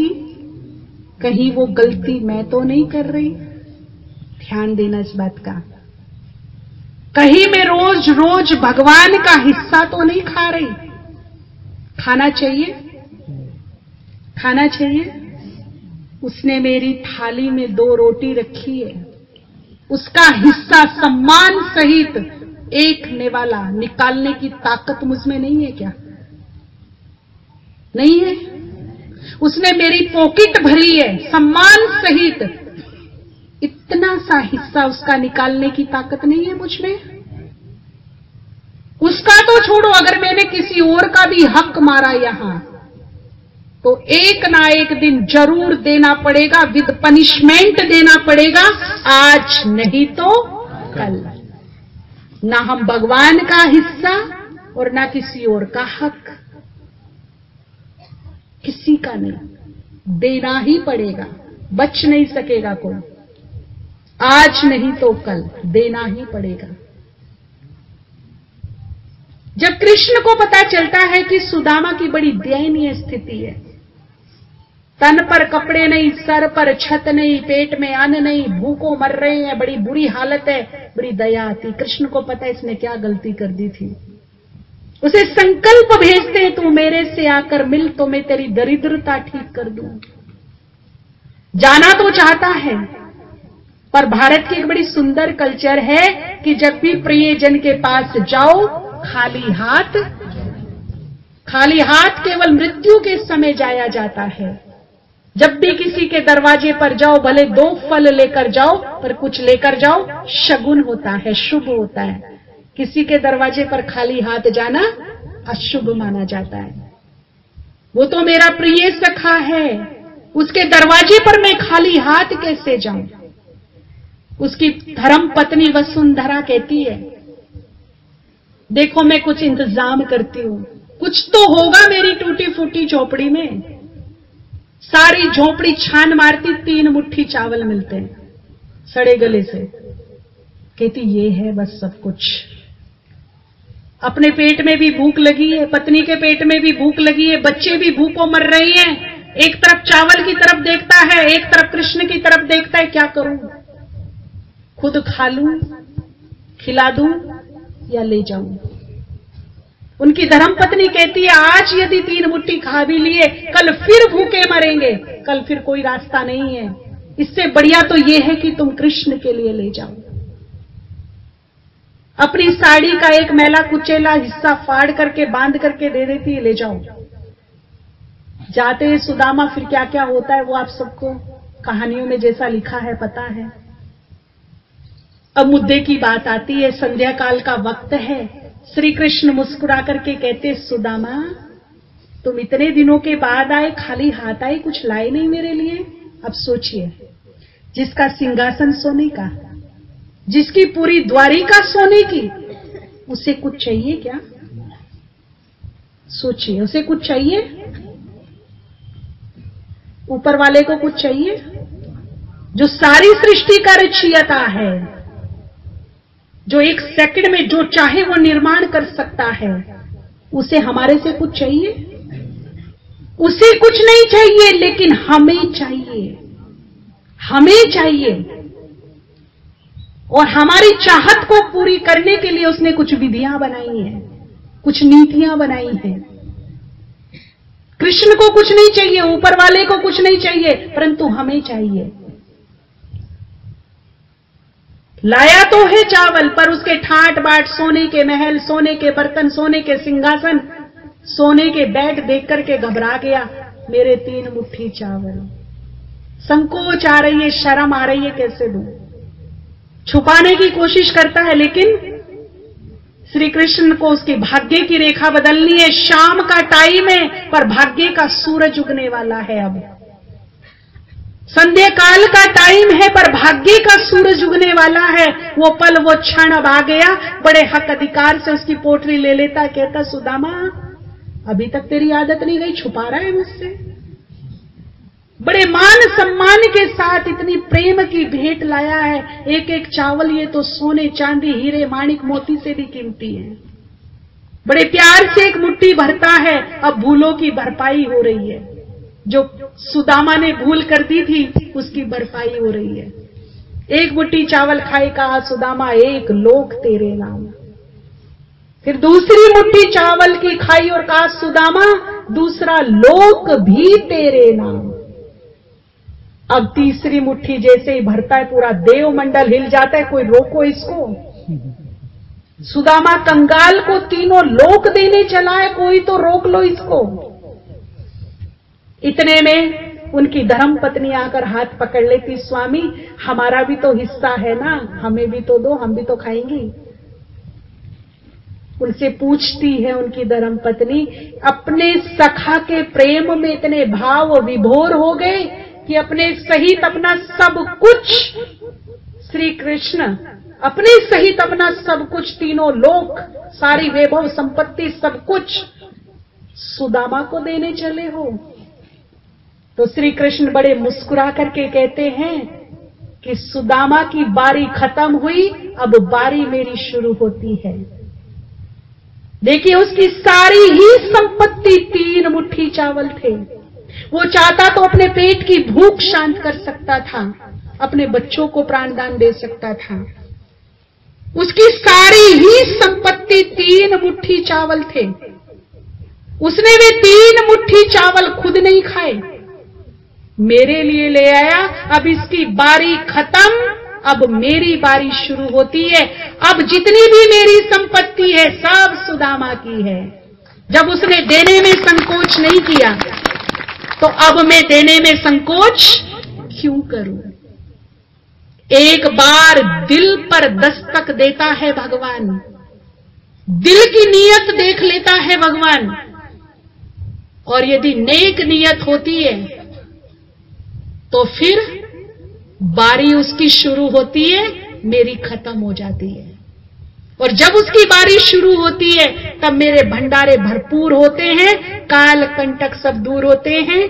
कहीं वो गलती मैं तो नहीं कर रही? ध्यान देना इस बात का। कहीं मैं रोज रोज भगवान का हिस्सा तो नहीं खा रही? खाना चाहिए, खाना चाहिए। उसने मेरी थाली में 2 रोटी रखी है, उसका हिस्सा सम्मान सहित एक निवाला निकालने की ताकत मुझमें नहीं है क्या? नहीं है। उसने मेरी पॉकेट भरी है सम्मान सहित, इतना सा हिस्सा उसका निकालने की ताकत नहीं है मुझमें? उसका तो छोड़ो, अगर मैंने किसी और का भी हक मारा यहां, तो एक ना एक दिन जरूर देना पड़ेगा, विद पनिशमेंट देना पड़ेगा। आज नहीं तो कल। ना हम भगवान का हिस्सा और ना किसी और का हक, किसी का नहीं, देना ही पड़ेगा, बच नहीं सकेगा कोई। आज नहीं तो कल देना ही पड़ेगा। जब कृष्ण को पता चलता है कि सुदामा की बड़ी दयनीय स्थिति है, तन पर कपड़े नहीं, सर पर छत नहीं, पेट में अन्न नहीं, भूखों मर रहे हैं, बड़ी बुरी हालत है, बड़ी दया आती। कृष्ण को पता है इसने क्या गलती कर दी थी। उसे संकल्प भेजते हैं, तू मेरे से आकर मिल तो मैं तेरी दरिद्रता ठीक कर दूं। जाना तो चाहता है, पर भारत की एक बड़ी सुंदर कल्चर है कि जब भी प्रियजन के पास जाओ खाली हाथ केवल मृत्यु के समय जाया जाता है। जब भी किसी के दरवाजे पर जाओ, भले 2 फल लेकर जाओ, पर कुछ लेकर जाओ, शगुन होता है, शुभ होता है। किसी के दरवाजे पर खाली हाथ जाना अशुभ माना जाता है। वो तो मेरा प्रिय सखा है, उसके दरवाजे पर मैं खाली हाथ कैसे जाऊं? उसकी धर्म पत्नी वसुंधरा कहती है, देखो मैं कुछ इंतजाम करती हूं, कुछ तो होगा मेरी टूटी फूटी झोपड़ी में। सारी झोपड़ी छान मारती, 3 मुट्ठी चावल मिलते हैं सड़े गले से। कहती ये है बस सब कुछ। अपने पेट में भी भूख लगी है, पत्नी के पेट में भी भूख लगी है, बच्चे भी भूखों मर रही हैं। एक तरफ चावल की तरफ देखता है, एक तरफ कृष्ण की तरफ देखता है, क्या करूं? खुद खा लूं, खिला दूं या ले जाऊं? उनकी धर्मपत्नी कहती है, आज यदि 3 मुट्ठी खा भी लिए, कल फिर भूखे मरेंगे, कल फिर कोई रास्ता नहीं है। इससे बढ़िया तो यह है कि तुम कृष्ण के लिए ले जाओ। अपनी साड़ी का एक मैला कुचेला हिस्सा फाड़ करके बांध करके दे देती है, ले जाओ। जाते हैं सुदामा, फिर क्या क्या होता है वो आप सबको कहानियों में जैसा लिखा है पता है। अब मुद्दे की बात आती है, संध्या काल का वक्त है। श्री कृष्ण मुस्कुरा करके कहते, सुदामा तुम इतने दिनों के बाद आए, खाली हाथ आए, कुछ लाए नहीं मेरे लिए? अब सोचिए, जिसका सिंहासन सोने का, जिसकी पूरी द्वारिका सोने की, उसे कुछ चाहिए क्या? सोचिए, उसे कुछ चाहिए? ऊपर वाले को कुछ चाहिए? जो सारी सृष्टि का रचयिता है, जो 1 सेकंड में जो चाहे वो निर्माण कर सकता है, उसे हमारे से कुछ चाहिए? उसे कुछ नहीं चाहिए, लेकिन हमें चाहिए, हमें चाहिए। और हमारी चाहत को पूरी करने के लिए उसने कुछ विधियां बनाई हैं, कुछ नीतियां बनाई हैं। कृष्ण को कुछ नहीं चाहिए, ऊपर वाले को कुछ नहीं चाहिए, परंतु हमें चाहिए। लाया तो है चावल, पर उसके ठाट बाट, सोने के महल, सोने के बर्तन, सोने के सिंहासन, सोने के बेड देख करके घबरा गया। मेरे 3 मुट्ठी चावल, संकोच आ रही है, शर्म आ रही है, कैसे दूं? छुपाने की कोशिश करता है, लेकिन श्री कृष्ण को उसके भाग्य की रेखा बदलनी है। शाम का टाइम है, पर भाग्य का सूरज उगने वाला है। अब संध्या काल का टाइम है, पर भाग्य का सूरज उगने वाला है। वो पल, वो क्षण अब आ गया। बड़े हक अधिकार से उसकी पोटली ले लेता, कहता, सुदामा अभी तक तेरी आदत नहीं गई, छुपा रहा है मुझसे। बड़े मान सम्मान के साथ इतनी प्रेम की भेंट लाया है। एक एक चावल ये तो सोने चांदी हीरे माणिक मोती से भी कीमती है। बड़े प्यार से एक मुट्ठी भरता है। अब भूलों की भरपाई हो रही है। जो सुदामा ने भूल कर दी थी उसकी भरपाई हो रही है। एक मुट्ठी चावल खाए कहा सुदामा, एक लोक तेरे नाम। फिर दूसरी मुट्ठी चावल की खाई और कहा सुदामा, दूसरा लोक भी तेरे नाम। अब तीसरी मुट्ठी जैसे ही भरता है पूरा देवमंडल हिल जाता है। कोई रोको इसको। सुदामा कंगाल को तीनों लोक देने चला है, कोई तो रोक लो इसको। इतने में उनकी धर्म पत्नी आकर हाथ पकड़ लेती, स्वामी हमारा भी तो हिस्सा है ना, हमें भी तो दो, हम भी तो खाएंगी। उनसे पूछती है उनकी धर्म पत्नी, अपने सखा के प्रेम में इतने भाव विभोर हो गए कि अपने सहित अपना सब कुछ, श्री कृष्ण अपने सहित अपना सब कुछ, तीनों लोक, सारी वैभव संपत्ति, सब कुछ सुदामा को देने चले हो। तो श्री कृष्ण बड़े मुस्कुरा करके कहते हैं कि सुदामा की बारी खत्म हुई, अब बारी मेरी शुरू होती है। देखिए उसकी सारी ही संपत्ति 3 मुट्ठी चावल थे। वो चाहता तो अपने पेट की भूख शांत कर सकता था, अपने बच्चों को प्राणदान दे सकता था। उसकी सारी ही संपत्ति 3 मुट्ठी चावल थे। उसने वे 3 मुट्ठी चावल खुद नहीं खाए, मेरे लिए ले आया। अब इसकी बारी खत्म, अब मेरी बारी शुरू होती है। अब जितनी भी मेरी संपत्ति है सब सुदामा की है। जब उसने देने में संकोच नहीं किया तो अब मैं देने में संकोच क्यों करूं। एक बार दिल पर दस्तक देता है भगवान, दिल की नीयत देख लेता है भगवान, और यदि नेक नीयत होती है तो फिर बारी उसकी शुरू होती है, मेरी खत्म हो जाती है। और जब उसकी बारी शुरू होती है तब मेरे भंडारे भरपूर होते हैं, काल कंटक सब दूर होते हैं।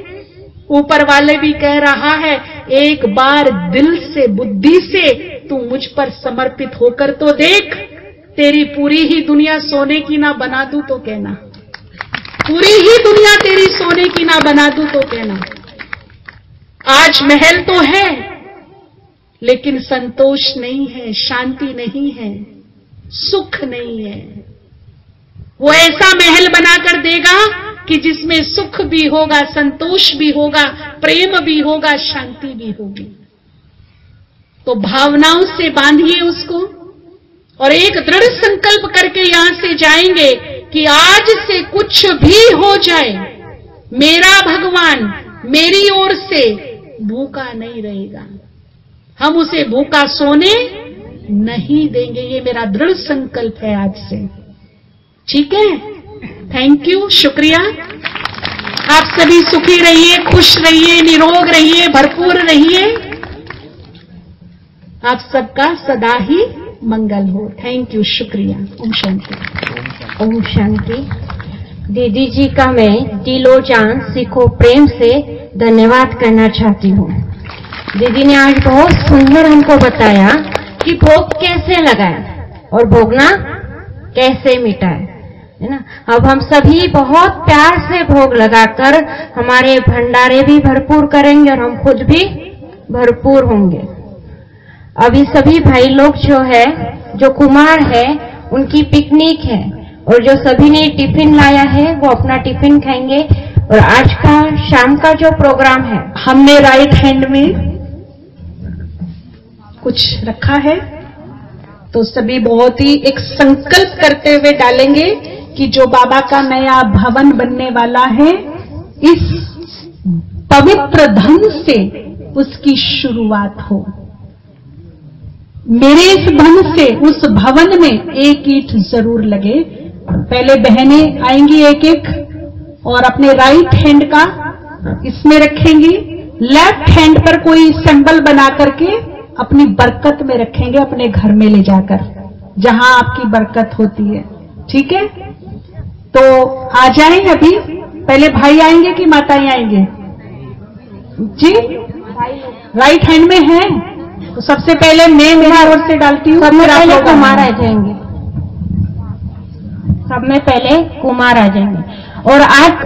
ऊपर वाले भी कह रहा है, एक बार दिल से बुद्धि से तू मुझ पर समर्पित होकर तो देख, तेरी पूरी ही दुनिया सोने की ना बना दूं तो कहना, पूरी ही दुनिया तेरी सोने की ना बना दूं तो कहना। आज महल तो है लेकिन संतोष नहीं है, शांति नहीं है, सुख नहीं है। वो ऐसा महल बनाकर देगा कि जिसमें सुख भी होगा, संतोष भी होगा, प्रेम भी होगा, शांति भी होगी। तो भावनाओं से बांधिए उसको और एक दृढ़ संकल्प करके यहां से जाएंगे कि आज से कुछ भी हो जाए, मेरा भगवान मेरी ओर से भूखा नहीं रहेगा, हम उसे भूखा सोने नहीं देंगे। ये मेरा दृढ़ संकल्प है आज से। ठीक है, थैंक यू, शुक्रिया। आप सभी सुखी रहिए, खुश रहिए, निरोग रहिए, भरपूर रहिए। आप सबका सदा ही मंगल हो। थैंक यू, शुक्रिया। ओम शांति। ओम शांति। दीदी जी का मैं दिलो जान सीखो प्रेम से धन्यवाद करना चाहती हूँ। दीदी ने आज बहुत सुंदर हमको बताया कि भोग कैसे लगाए और भोगना कैसे मिटाए, है ना। अब हम सभी बहुत प्यार से भोग लगाकर हमारे भंडारे भी भरपूर करेंगे और हम खुद भी भरपूर होंगे। अभी सभी भाई लोग जो है, जो कुमार है, उनकी पिकनिक है और जो सभी ने टिफिन लाया है वो अपना टिफिन खाएंगे। और आज का शाम का जो प्रोग्राम है, हमने राइट हैंड में कुछ रखा है तो सभी बहुत ही एक संकल्प करते हुए डालेंगे कि जो बाबा का नया भवन बनने वाला है, इस पवित्र धन से उसकी शुरुआत हो। मेरे इस धन से उस भवन में एक ईंट जरूर लगे। पहले बहनें आएंगी एक एक और अपने राइट हैंड का इसमें रखेंगी, लेफ्ट हैंड पर कोई सिंबल बना करके अपनी बरकत में रखेंगे, अपने घर में ले जाकर जहां आपकी बरकत होती है। ठीक है, तो आ जाएं। अभी पहले भाई आएंगे कि माताएं आएंगे? जी राइट हैंड में है, तो सबसे पहले मैं मेरी ओर से डालती हूँ। सब में पहले कुमार आ जाएंगे, सब में पहले कुमार आ जाएंगे। और आज